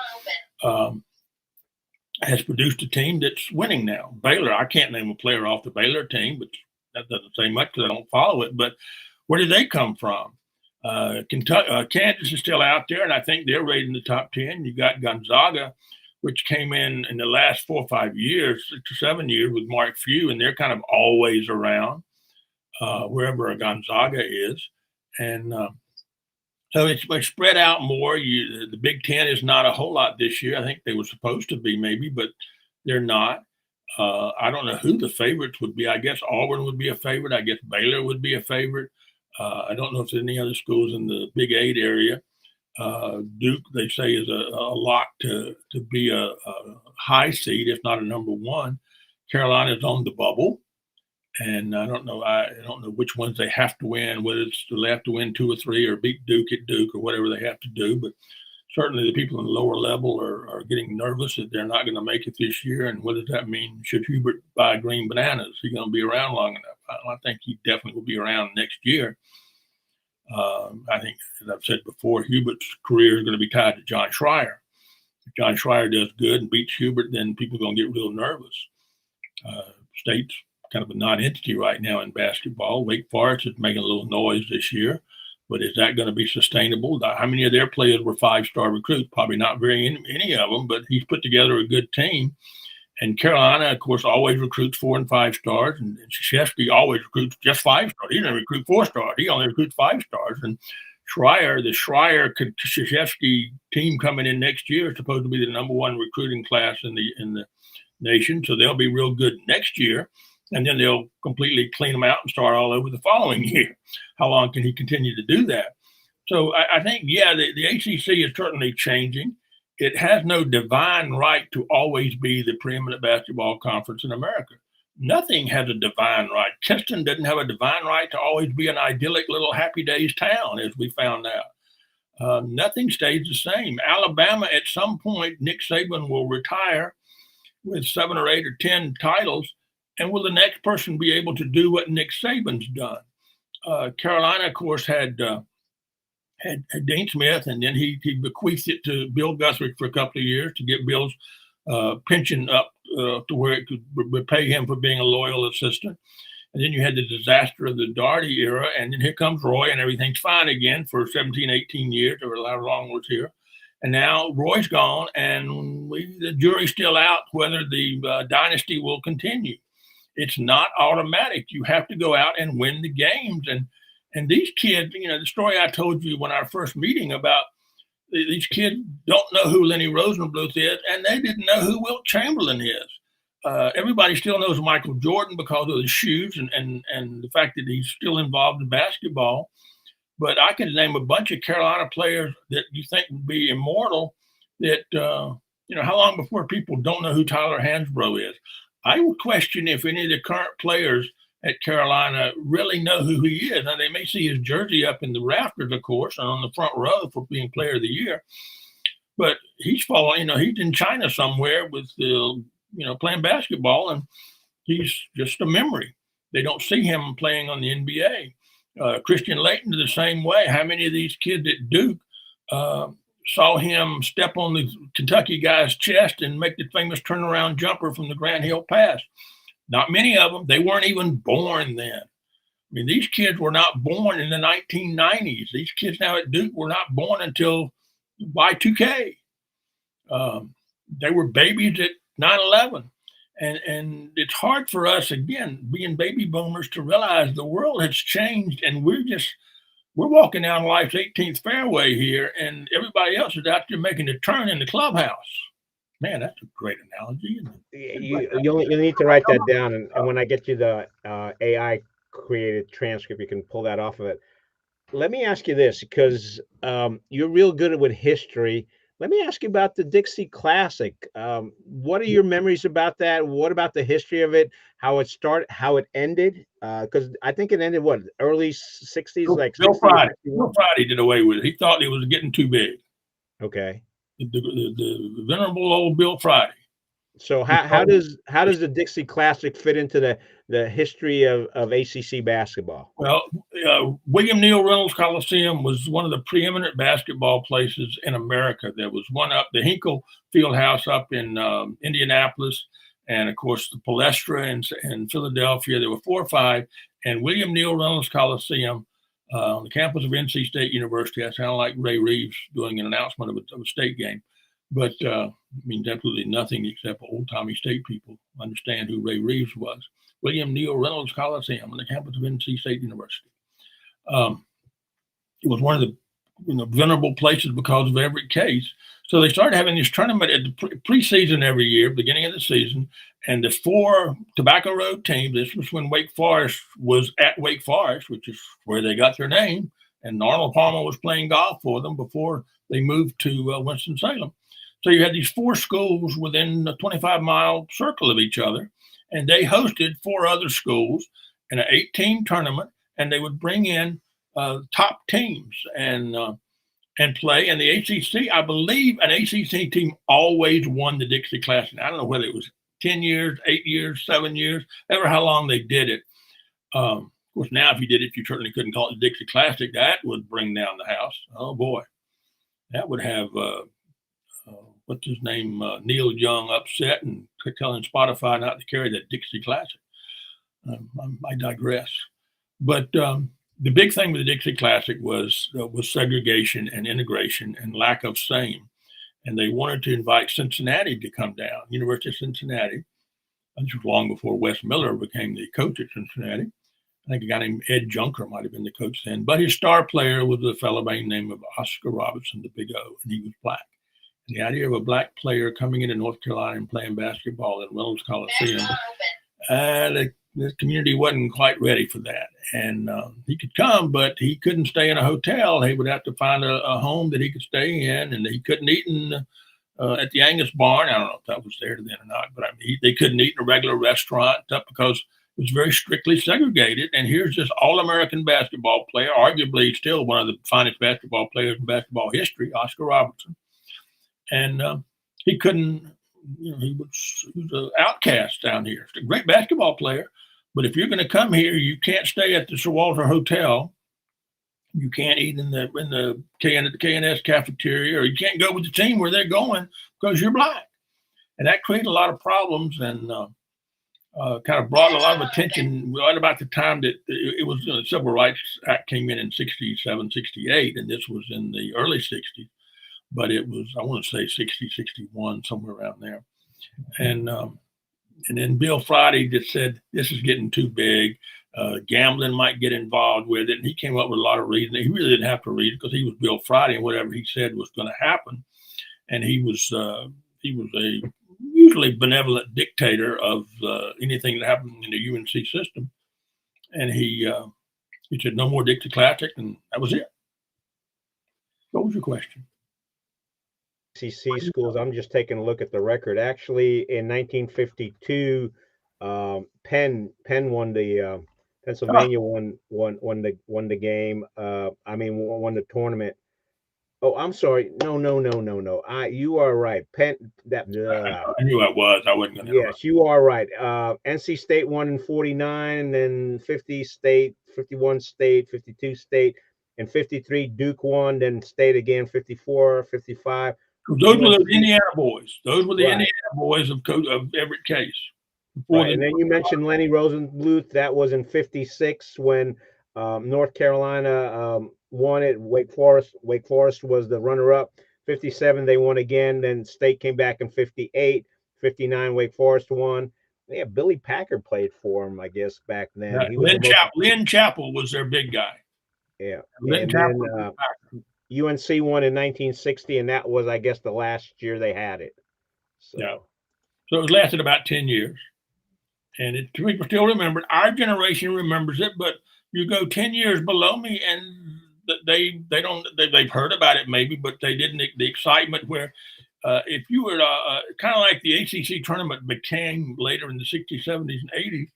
has produced a team that's winning now. Baylor, I can't name a player off the Baylor team, but that doesn't say much because I don't follow it. But where did they come from? Kansas is still out there, and I think they're rated in the top 10. You got Gonzaga, which came in the last 4 or 5 years, 6 or 7 years with Mark Few, and they're kind of always around wherever a Gonzaga is. And so it's spread out more. The Big Ten is not a whole lot this year. I think they were supposed to be maybe, but they're not. I don't know who the favorites would be. I guess Auburn would be a favorite. I guess Baylor would be a favorite. I don't know if there's any other schools in the Big 8 area. Duke, they say, is a lock to be a high seed, if not a number 1. Carolina's on the bubble, and I don't know which ones they have to win, whether it's they have to win 2 or 3 or beat Duke at Duke or whatever they have to do. But certainly the people in the lower level are getting nervous that they're not going to make it this year. And what does that mean? Should Hubert buy green bananas? Is he going to be around long enough? I think he definitely will be around next year. I think, as I've said before, Hubert's career is going to be tied to John Schreier. If John Schreier does good and beats Hubert, then people are going to get real nervous. State's kind of a non-entity right now in basketball. Wake Forest is making a little noise this year, but is that going to be sustainable? How many of their players were 5-star recruits? Probably not very any of them, but he's put together a good team. And Carolina, of course, always recruits 4 and 5 stars, and Krzyzewski always recruits just 5 stars. He didn't recruit 4 stars; he only recruits 5 stars. And the Krzyzewski team coming in next year is supposed to be the number 1 recruiting class in the nation, so they'll be real good next year, and then they'll completely clean them out and start all over the following year. How long can he continue to do that? So I think, the ACC is certainly changing. It has no divine right to always be the preeminent basketball conference in America. nothing has a divine right. Kinston didn't have a divine right to always be an idyllic little happy days town, as we found out. Nothing stays the same. Alabama, at some point, Nick Saban will retire with 7 or 8 or 10 titles, and will the next person be able to do what Nick Saban's done? Carolina, of course, had Dean Smith, and then he bequeathed it to Bill Guthridge for a couple of years to get Bill's pension up to where it could repay him for being a loyal assistant. And then you had the disaster of the Daugherty era, and then here comes Roy, and everything's fine again for 17, 18 years, or however long was here. And now Roy's gone, and the jury's still out whether the dynasty will continue. It's not automatic. You have to go out and win the games. And these kids, the story I told you when our first meeting about these kids don't know who Lenny Rosenbluth is, and they didn't know who Wilt Chamberlain is. Everybody still knows Michael Jordan because of the shoes and the fact that he's still involved in basketball. But I could name a bunch of Carolina players that you think would be immortal that, how long before people don't know who Tyler Hansbrough is? I would question if any of the current players at Carolina really know who he is. Now, they may see his jersey up in the rafters, of course, and on the front row for being player of the year. But he's falling, he's in China somewhere with, playing basketball, and he's just a memory. They don't see him playing on the NBA. Christian Laettner the same way. How many of these kids at Duke saw him step on the Kentucky guy's chest and make the famous turnaround jumper from the Grand Hill Pass? Not many of them. They weren't even born then. I mean, these kids were not born in the 1990s. These kids now at Duke were not born until Y2K. They were babies at 9/11. And it's hard for us, again, being baby boomers, to realize the world has changed, and we're walking down life's 18th fairway here, and everybody else is out there making a turn in the clubhouse. Man, that's a great analogy. You need to write that down, and when I get you the AI created transcript, you can pull that off of it. Let me ask you this, because you're real good with history. Let me ask you about the Dixie Classic. What are your memories about that? What about the history of it? How it started, how it ended? Because I think it ended, early 60s? Like Bill Friday did away with it. He thought it was getting too big. Okay. The venerable old Bill Friday. So how does the Dixie Classic fit into the history of ACC basketball? Well, William Neal Reynolds Coliseum was one of the preeminent basketball places in America. There was one up the Hinkle Fieldhouse up in Indianapolis, and of course the Palestra in Philadelphia. There were 4 or 5, and William Neal Reynolds Coliseum on the campus of NC State University. I sound like Ray Reeves doing an announcement of a state game. But means absolutely nothing except old-timey state people understand who Ray Reeves was. William Neal Reynolds Coliseum on the campus of NC State University. It was one of the venerable places because of every case. So they started having this tournament at the preseason every year, beginning of the season, and the 4 Tobacco Road teams. This was when Wake Forest was at Wake Forest, which is where they got their name, and Arnold Palmer was playing golf for them before they moved to Winston-Salem. So you had these 4 schools within a 25-mile circle of each other, and they hosted 4 other schools in an 8-team tournament, and they would bring in top teams and play. And the ACC, I believe an ACC team always won the Dixie Classic. I don't know whether it was 10 years, 8 years, 7 years, ever how long they did it. Of course, now if you did it, you certainly couldn't call it the Dixie Classic. That would bring down the house. Oh, boy. That would have... what's his name, Neil Young, upset and telling Spotify not to carry that Dixie Classic. I digress. But the big thing with the Dixie Classic was segregation and integration and lack of same. And they wanted to invite Cincinnati to come down, University of Cincinnati. This was long before Wes Miller became the coach at Cincinnati. I think a guy named Ed Junker might have been the coach then. But his star player was a fellow by the name of Oscar Robertson, the Big O, and he was black. The idea of a black player coming into North Carolina and playing basketball at Reynolds Coliseum, the community wasn't quite ready for that. And he could come, but he couldn't stay in a hotel. He would have to find a home that he could stay in, and he couldn't eat in at the Angus Barn. I don't know if that was there then or not, but I mean, they couldn't eat in a regular restaurant because it was very strictly segregated. And here's this all-American basketball player, arguably still one of the finest basketball players in basketball history, Oscar Robertson. And he couldn't, he was an outcast down here. He's a great basketball player, but if you're going to come here, you can't stay at the Sir Walter Hotel. You can't eat in the K&S cafeteria, or you can't go with the team where they're going because you're black. And that created a lot of problems and kind of brought a lot of attention right about the time that it was the Civil Rights Act came in 67, 68, and this was in the early 60s. But it was, I want to say 60, 61, somewhere around there. And then Bill Friday just said, this is getting too big. Gambling might get involved with it. And he came up with a lot of reasons. He really didn't have to read it because he was Bill Friday, and whatever he said was going to happen. And he was a usually benevolent dictator of anything that happened in the UNC system. And he said, no more Dixie Classic, and that was it. What was your question? ACC schools. I'm just taking a look at the record. Actually, in 1952, Penn won the Pennsylvania won the game. Won the tournament. Oh, I'm sorry. No. You are right. Penn. I knew I was. I wasn't going to. Yes, you are right. NC State won in 49, then 50 State, 51 State, 52 State, and 53 Duke won. Then State again, 54, 55. Those were the Indiana boys. Those were the Indiana boys of Everett Case. Right. And then you mentioned Lenny Rosenbluth. That was in 56 when North Carolina won it. Wake Forest was the runner-up. 57, they won again. Then State came back in 58. 59, Wake Forest won. Yeah, Billy Packer played for him, I guess, back then. Lynn Chappell was their big guy. Yeah. And then UNC won in 1960, and that was, I guess, the last year they had it. Yeah. So it lasted about 10 years. And people still remember it. Our generation remembers it, but you go 10 years below me and they've heard about it maybe, but they didn't, the excitement where if you were kind of like the ACC tournament became later in the 60s, 70s, and 80s,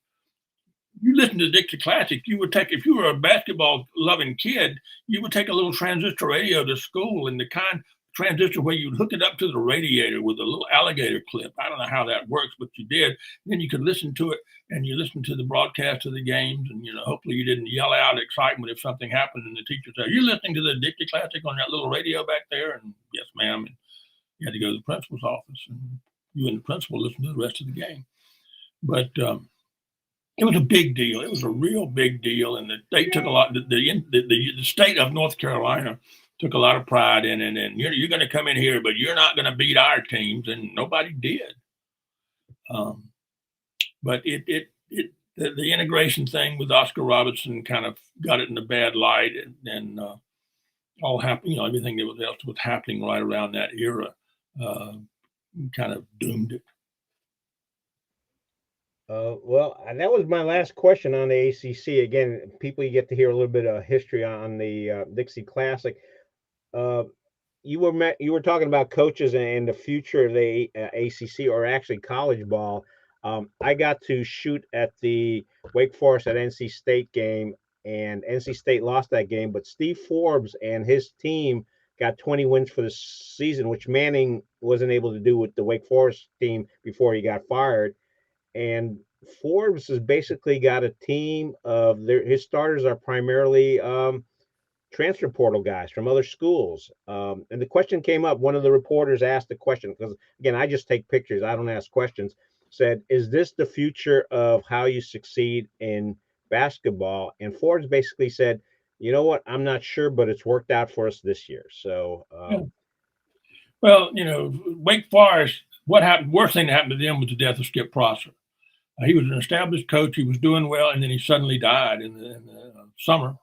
you listen to the Dixie Classic, you would take, if you were a basketball loving kid, you would take a little transistor radio to school, and the kind transistor where you'd hook it up to the radiator with a little alligator clip. I don't know how that works, but you did. Then you could listen to it, and you listen to the broadcast of the games, and hopefully you didn't yell out excitement if something happened, and the teacher said, "You're listening to the Dixie Classic on that little radio back there?" And yes, ma'am. And you had to go to the principal's office, and you and the principal listened to the rest of the game. But it was a big deal. It was a real big deal, and they took a lot. The state of North Carolina took a lot of pride in it. And you're going to come in here, but you're not going to beat our teams, and nobody did. But the integration thing with Oscar Robertson kind of got it in a bad light, and all happened. Everything else was happening right around that era kind of doomed it. Well, that was my last question on the ACC. Again, people, you get to hear a little bit of history on the Dixie Classic. You were talking about coaches and the future of the ACC, or actually college ball. I got to shoot at the Wake Forest at NC State game, and NC State lost that game. But Steve Forbes and his team got 20 wins for the season, which Manning wasn't able to do with the Wake Forest team before he got fired. And Forbes has basically got a team of his starters are primarily transfer portal guys from other schools. And the question came up. One of the reporters asked the question, because again, I just take pictures, I don't ask questions, said, "Is this the future of how you succeed in basketball?" And Forbes basically said, "You know what? I'm not sure, but it's worked out for us this year." So, well, Wake Forest, what happened? Worst thing that happened to them was the death of Skip Prosser. He was an established coach. He was doing well, and then he suddenly died in the summer.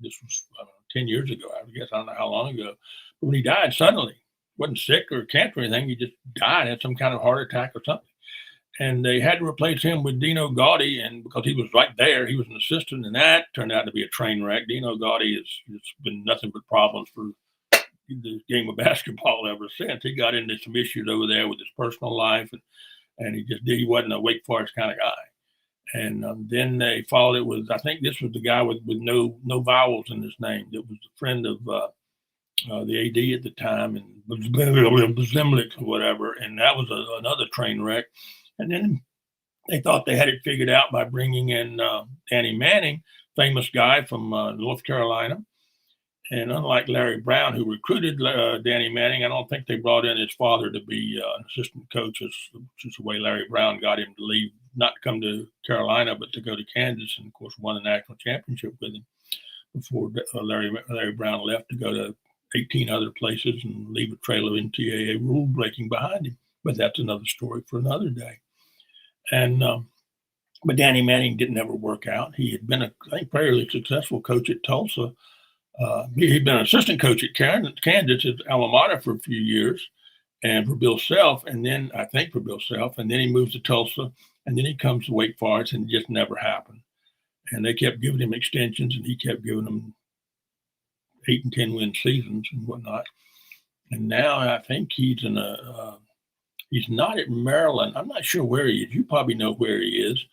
This was 10 years ago, I guess. I don't know how long ago. But when he died suddenly, wasn't sick or cancer or anything. He just died, had some kind of heart attack or something. And they had to replace him with Dino Gaudy, and because he was right there, he was an assistant, and that turned out to be a train wreck. Dino Gaudy has been nothing but problems for the game of basketball ever since. He got into some issues over there with his personal life, and he wasn't a Wake Forest kind of guy. And then they followed it with, I think this was the guy with no vowels in his name. That was a friend of the AD at the time, and Zemlik or whatever. And that was another train wreck. And then they thought they had it figured out by bringing in Danny Manning, famous guy from North Carolina. And unlike Larry Brown, who recruited Danny Manning, I don't think they brought in his father to be an assistant coach, which is the way Larry Brown got him to leave, not to come to Carolina, but to go to Kansas, and of course won a national championship with him before Larry Brown left to go to 18 other places and leave a trail of NCAA rule breaking behind him. But that's another story for another day. And but Danny Manning didn't ever work out. He had been I think, fairly successful coach at Tulsa. He'd been an assistant coach at Kansas, his alma mater, for a few years, and for Bill Self, and then he moves to Tulsa, and then he comes to Wake Forest, and it just never happened. And they kept giving him extensions, and he kept giving them 8 and 10 win seasons and whatnot. And now I think he's he's not at Maryland. I'm not sure where he is. You probably know where he is.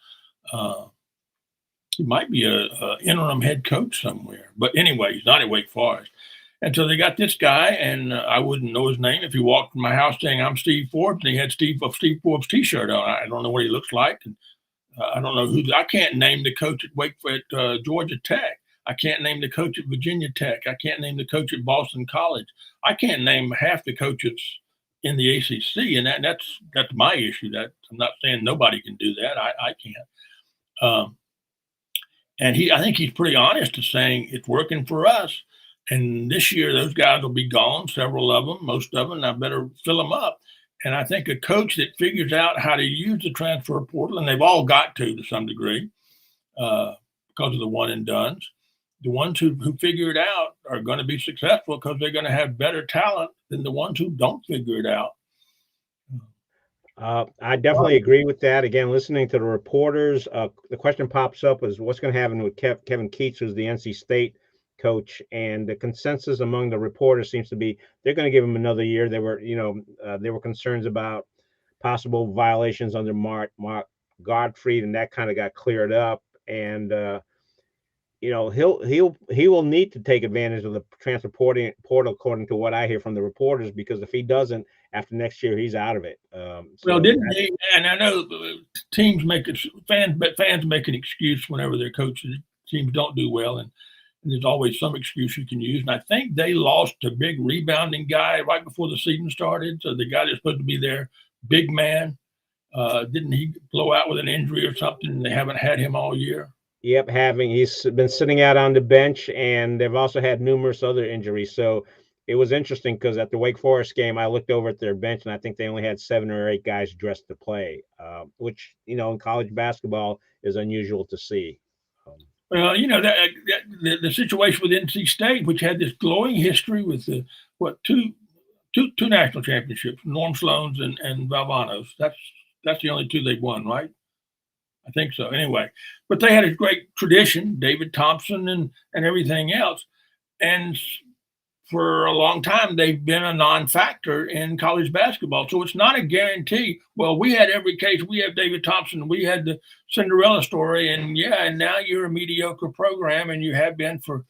He might be a interim head coach somewhere. But anyway, he's not at Wake Forest. And so they got this guy, and I wouldn't know his name if he walked in my house saying, "I'm Steve Forbes," and he had Steve Forbes T-shirt on. I don't know what he looks like. And I don't know I can't name the coach at Georgia Tech. I can't name the coach at Virginia Tech. I can't name the coach at Boston College. I can't name half the coaches in the ACC, and that's my issue. That I'm not saying nobody can do that. I can't. And I think he's pretty honest to saying it's working for us. And this year, those guys will be gone, several of them, most of them, and I better fill them up. And I think a coach that figures out how to use the transfer portal, and they've all got to some degree because of the one and dones, the ones who figure it out are going to be successful because they're going to have better talent than the ones who don't figure it out. I definitely agree with that. Again, listening to the reporters, the question pops up is what's going to happen with Kevin Keatts, who's the NC State coach, and the consensus among the reporters seems to be they're going to give him another year. There were concerns about possible violations under Mark Gottfried, and that kind of got cleared up. And he will need to take advantage of the transfer portal, according to what I hear from the reporters, because if he doesn't, after next year, he's out of it. Well, didn't he? And I know teams fans make an excuse whenever their coaches teams don't do well, and there's always some excuse you can use. And I think they lost a big rebounding guy right before the season started. So the guy that's supposed to be their big man, didn't he blow out with an injury or something? And they haven't had him all year. Yep, he's been sitting out on the bench, and they've also had numerous other injuries. So it was interesting because at the Wake Forest game, I looked over at their bench, and I think they only had 7 or 8 guys dressed to play, which in college basketball is unusual to see. Well, the situation with NC State, which had this glowing history with two national championships, Norm Sloan's and Valvano's. That's the only 2 they've won, right? I think so. Anyway, but they had a great tradition, David Thompson and everything else, and for a long time they've been a non-factor in college basketball. So it's not a guarantee. Well, we had every case. We have David Thompson. We had the Cinderella story, and now you're a mediocre program, and you have been for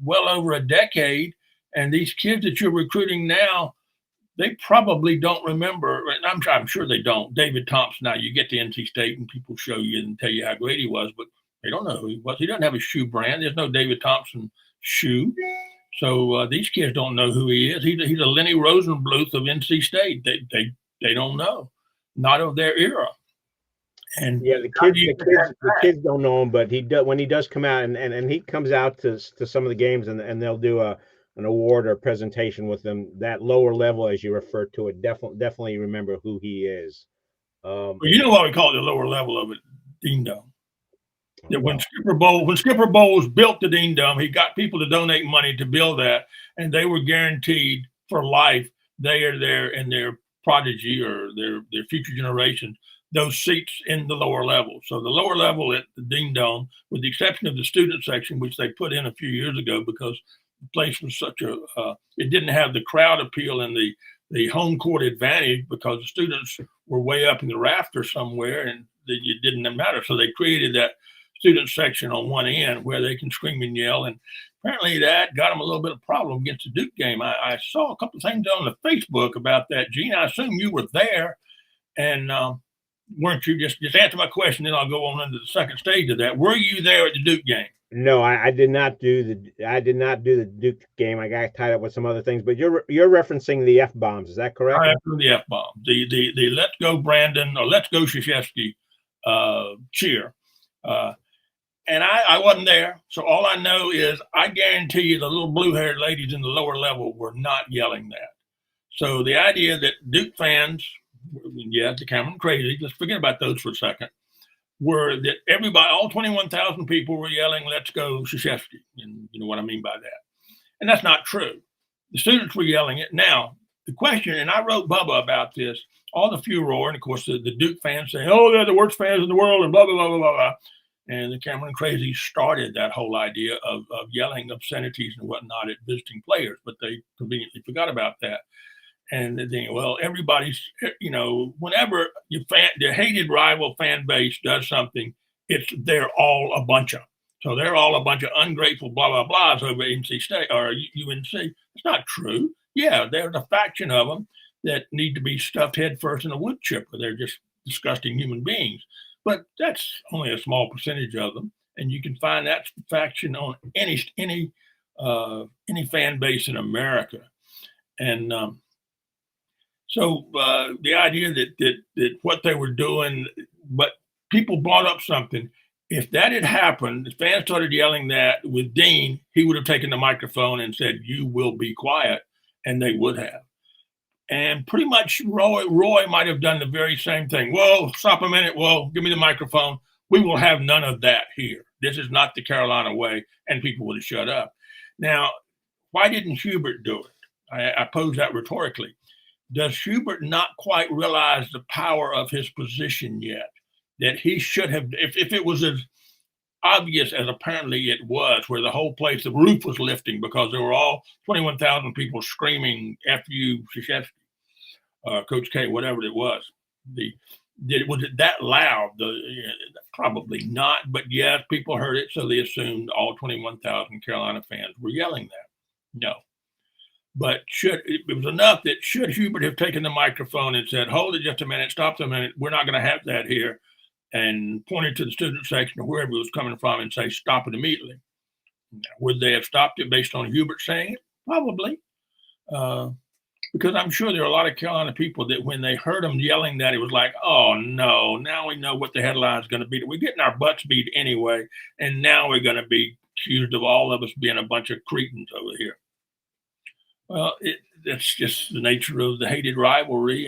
well over a decade. And these kids that you're recruiting now, they probably don't remember, and I'm sure they don't, David Thompson. Now, you get to NC State and people show you and tell you how great he was, but they don't know who he was. He doesn't have a shoe brand. There's no David Thompson shoe. So these kids don't know who he is. He's a Lenny Rosenbluth of NC State. They don't know, not of their era. And the kids don't know him, but when he does come out and he comes out to some of the games and they'll do an award or presentation with them, that lower level, as you refer to it, definitely remember who he is. Well, you know why we call it the lower level of it, Dean Dome. That when Skipper Bowles built the Dean Dome, he got people to donate money to build that, and they were guaranteed for life, they are there and their prodigy or their future generations, those seats in the lower level. So the lower level at the Dean Dome, with the exception of the student section, which they put in a few years ago because the place was such a, it didn't have the crowd appeal and the home court advantage because the students were way up in the rafters somewhere and it didn't matter. So they created that student section on one end where they can scream and yell. And apparently that got them a little bit of problem against the Duke game. I saw a couple of things on the Facebook about that. Gene, I assume you were there, and weren't you? Just answer my question, then I'll go on into the second stage of that. Were you there at the Duke game? No, I did not do the Duke game. I got tied up with some other things, but you're referencing the F-bombs. Is that correct? I have the F-bomb, the Let's Go Brandon or Let's Go Krzyzewski cheer. And I wasn't there, so all I know is I guarantee you the little blue-haired ladies in the lower level were not yelling that. So the idea that Duke fans, yeah, the Cameron crazy, let's forget about those for a second, were that everybody, all 21,000 people were yelling, "Let's go Krzyzewski," and you know what I mean by that. And that's not true. The students were yelling it. Now, the question, and I wrote Bubba about this, all the furor, and of course the Duke fans saying, "Oh, they're the worst fans in the world," and blah, blah, blah, blah, blah. And the Cameron Crazy started that whole idea of yelling obscenities and whatnot at visiting players, but they conveniently forgot about that. And then, well, everybody's, you know, whenever the hated rival fan base does something, they're all a bunch of. So they're all a bunch of ungrateful blah, blah, blahs over NC State or UNC. It's not true. Yeah, there's a faction of them that need to be stuffed head first in a wood chipper. They're just disgusting human beings. But that's only a small percentage of them, and you can find that faction on any fan base in America. And so the idea that what they were doing, but people brought up something. If that had happened, the fans started yelling that with Dean, he would have taken the microphone and said, "You will be quiet," and they would have. And pretty much Roy might have done the very same thing. Whoa, stop a minute. Whoa, give me the microphone. We will have none of that here. This is not the Carolina way. And people would have shut up. Now, why didn't Hubert do it? I pose that rhetorically. Does Hubert not quite realize the power of his position yet? That he should have, if it was as obvious as apparently it was, where the whole place, the roof was lifting because there were all 21,000 people screaming "F you, Krzyzewski," Coach K, whatever it was. Was it that loud? Probably not, but yes, people heard it, so they assumed all 21,000 Carolina fans were yelling that. No. But it was enough that should Hubert have taken the microphone and said, "Hold it just a minute, stop a minute, we're not going to have that here," and pointed to the student section or wherever it was coming from and say, "Stop it immediately." Would they have stopped it based on Hubert saying it? Probably. Because I'm sure there are a lot of Carolina people that when they heard him yelling that, it was like, "Oh, no, now we know what the headline is going to be. We're getting our butts beat anyway, and now we're going to be accused of all of us being a bunch of cretins over here." Well, that's just the nature of the hated rivalry.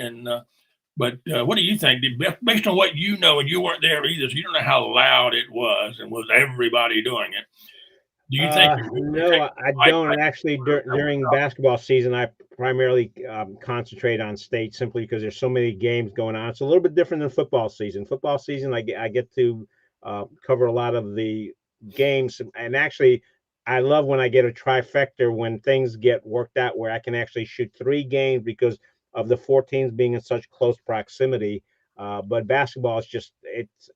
But what do you think? Based on what you know, and you weren't there either, so you don't know how loud it was, and was everybody doing it? Do you think? No, I don't. Actually, during basketball season, I primarily concentrate on state simply because there's so many games going on. It's a little bit different than football season. Football season, I get to cover a lot of the games, and actually, I love when I get a trifecta when things get worked out where I can actually shoot 3 games because of the 4 teams being in such close proximity. But basketball is just it's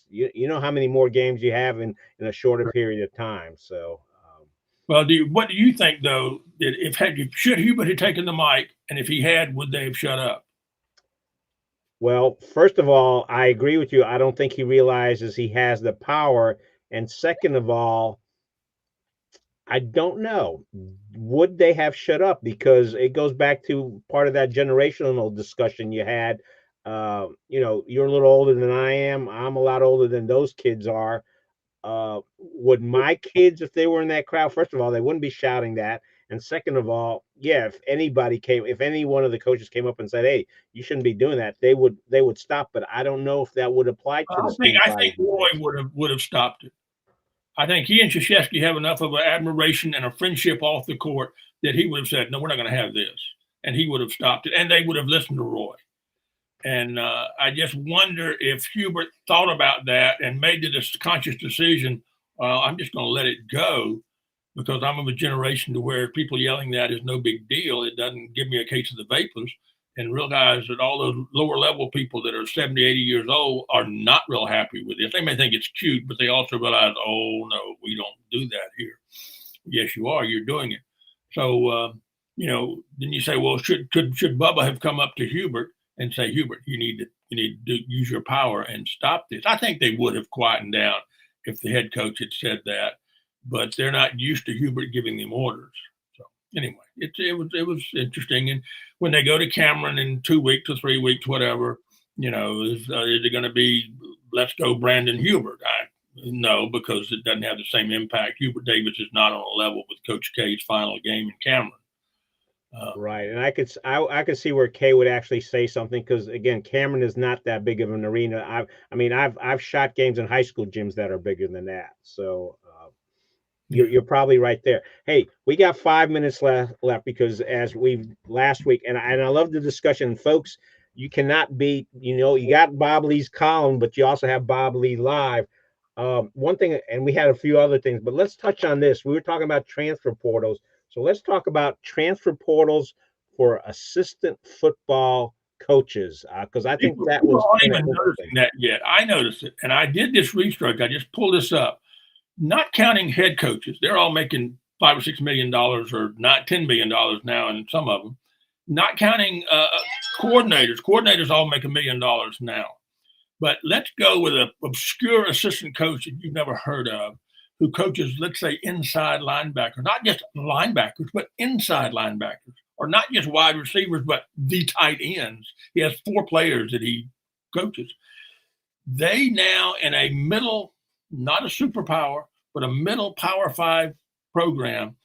you know how many more games you have in a shorter period of time. So well, what do you think though? That should Hubert have taken the mic, and if he had, would they have shut up? Well, first of all, I agree with you. I don't think he realizes he has the power. And second of all, I don't know. Would they have shut up? Because it goes back to part of that generational discussion you had. You're a little older than I am. I'm a lot older than those kids are. Would my kids, if they were in that crowd, first of all, they wouldn't be shouting that. And second of all, yeah, if any one of the coaches came up and said, "Hey, you shouldn't be doing that," they would stop. But I don't know if that would apply to the I think Roy would have stopped it. I think he and Krzyzewski have enough of an admiration and a friendship off the court that he would have said, "No, we're not going to have this," and he would have stopped it, and they would have listened to Roy. And I just wonder if Hubert thought about that and made this conscious decision. I'm just going to let it go. because I'm of a generation to where people yelling that is no big deal. It doesn't give me a case of the vapors, and realize that all those lower level people that are 70, 80 years old are not real happy with this. They may think it's cute, but they also realize, oh no, we don't do that here. Yes, you are. You're doing it. So, then you say, well, should Bubba have come up to Hubert and say, Hubert, you need to use your power and stop this? I think they would have quietened down if the head coach had said that, but they're not used to Hubert giving them orders. So anyway, it was interesting. And when they go to Cameron in 2 weeks or 3 weeks, whatever, is it going to be let's go Brandon Hubert? No, because it doesn't have the same impact. Hubert Davis is not on a level with Coach K's final game in Cameron. Right, and I could see where Kay would actually say something, because again, Cameron is not that big of an arena. I've shot games in high school gyms that are bigger than that. So you're probably right there. Hey, we got 5 minutes left because as we last week, and I love the discussion, folks. You cannot beat, you got BobLee's column, but you also have BobLee Live. One thing, and we had a few other things, but let's touch on this. We were talking about transfer portals. So let's talk about transfer portals for assistant football coaches, because I think that was even noticing that yet. I noticed it, and I did this research. I just pulled this up. Not counting head coaches, they're all making $5 or $6 million, or not $10 million now, and some of them. Not counting coordinators. Coordinators all make $1 million now. But let's go with an obscure assistant coach that you've never heard of, who coaches, let's say, inside linebackers, not just linebackers, but inside linebackers, or not just wide receivers, but the tight ends. He has 4 players that he coaches. They now, in a middle, not a superpower, but a middle Power 5 program,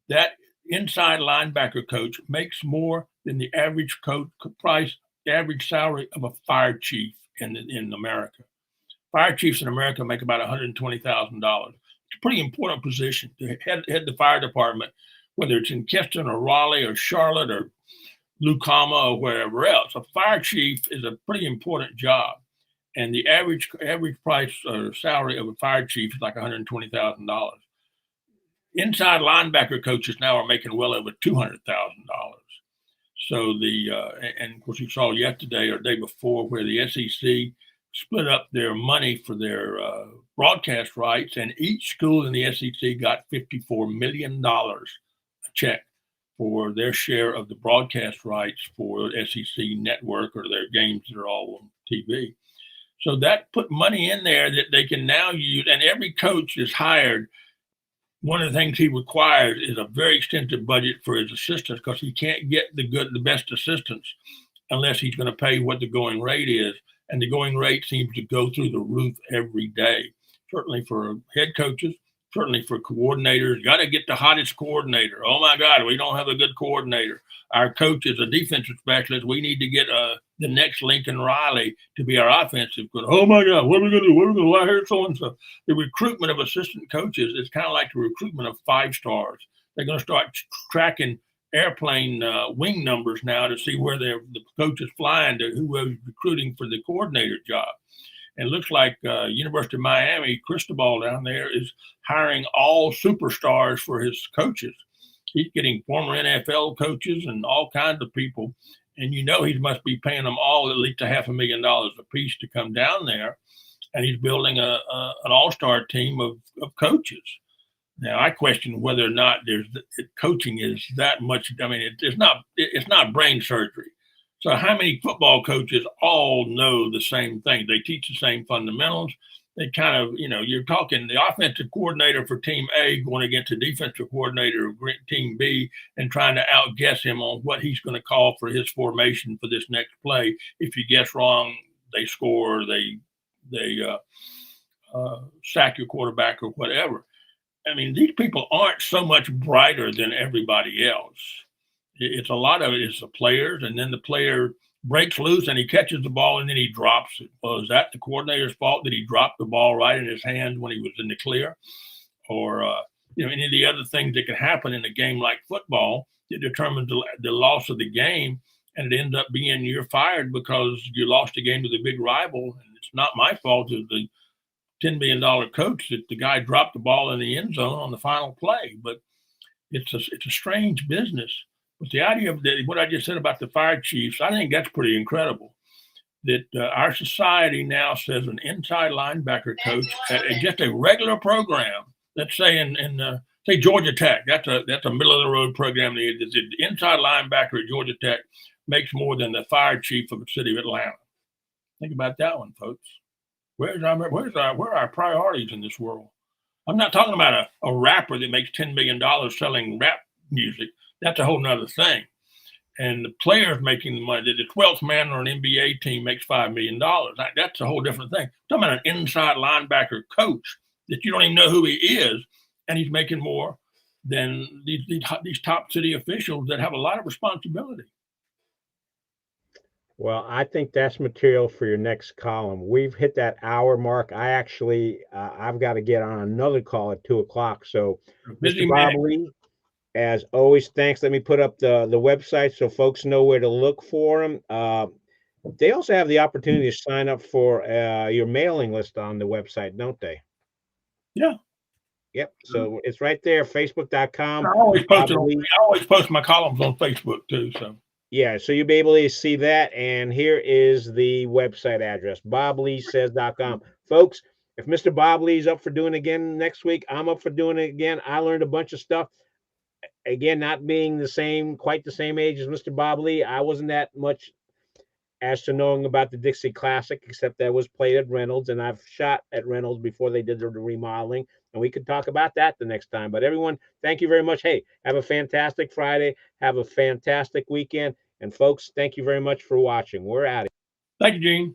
that inside linebacker coach makes more than the average the average salary of a fire chief in America. Fire chiefs in America make about $120,000. It's a pretty important position to head the fire department, whether it's in Kinston or Raleigh or Charlotte or Lucama or wherever else. A fire chief is a pretty important job, and the average price or salary of a fire chief is like $120,000. Inside linebacker coaches now are making well over $200,000. So and of course you saw yesterday or day before where the SEC split up their money for their broadcast rights, and each school in the SEC got $54 million a check for their share of the broadcast rights for SEC network or their games that are all on TV. So that put money in there that they can now use, and every coach is hired. One of the things he requires is a very extensive budget for his assistants, because he can't get the best assistants unless he's going to pay what the going rate is. And the going rate seems to go through the roof every day, certainly for head coaches, certainly for coordinators. Got to get the hottest coordinator. Oh, my God, we don't have a good coordinator. Our coach is a defensive specialist. We need to get the next Lincoln Riley to be our offensive coach. Oh, my God, what are we going to do? What are we going to lie here? So-and-so. The recruitment of assistant coaches is kind of like the recruitment of 5-stars. They're going to start tracking airplane wing numbers now to see where the coach is flying to whoever's recruiting for the coordinator job. And it looks like University of Miami, Cristobal down there is hiring all superstars for his coaches. He's getting former NFL coaches and all kinds of people. And he must be paying them all at least $500,000 a piece to come down there. And he's building an all-star team of coaches. Now, I question whether or not coaching is that much. I mean, it's not brain surgery. So how many football coaches all know the same thing? They teach the same fundamentals. They kind of, you're talking the offensive coordinator for team A going against the defensive coordinator of team B and trying to outguess him on what he's going to call for his formation for this next play. If you guess wrong, they score, they sack your quarterback or whatever. I mean, these people aren't so much brighter than everybody else. It's a lot of it is the players, and then the player breaks loose and he catches the ball and then he drops it. Well, is that the coordinator's fault that he dropped the ball right in his hands when he was in the clear? Or, any of the other things that can happen in a game like football that determines the loss of the game, and it ends up being you're fired because you lost a game to the big rival, and it's not my fault that the $10 million coach that the guy dropped the ball in the end zone on the final play. But it's a strange business. But the idea of what I just said about the fire chiefs, I think that's pretty incredible. That our society now says an inside linebacker coach at just a regular program. Let's say say Georgia Tech. That's a middle of the road program. The inside linebacker at Georgia Tech makes more than the fire chief of the city of Atlanta. Think about that one, folks. Where are our priorities in this world? I'm not talking about a rapper that makes $10 million selling rap music. That's a whole nother thing. And the players making the money, the 12th man on an NBA team makes $5 million. That's a whole different thing. I'm talking about an inside linebacker coach that you don't even know who he is, and he's making more than these top city officials that have a lot of responsibility. Well, I think that's material for your next column. We've hit that hour mark. I've got to get on another call at 2:00. So, Mr. BobLee, as always, thanks. Let me put up the website so folks know where to look for them. They also have the opportunity to sign up for your mailing list on the website, don't they? Yeah. Yep. So it's right there, facebook.com. I always post my columns on Facebook too. So yeah, so you'll be able to see that. And here is the website address, bobleesays.com. Folks, if Mr. BobLee's up for doing it again next week, I'm up for doing it again. I learned a bunch of stuff. Again, not being quite the same age as Mr. BobLee, I wasn't that much as to knowing about the Dixie Classic, except that was played at Reynolds, and I've shot at Reynolds before they did the remodeling, and we could talk about that the next time. But everyone, thank you very much. Hey, have a fantastic Friday. Have a fantastic weekend. And folks, thank you very much for watching. We're out of here. Thank you, Gene.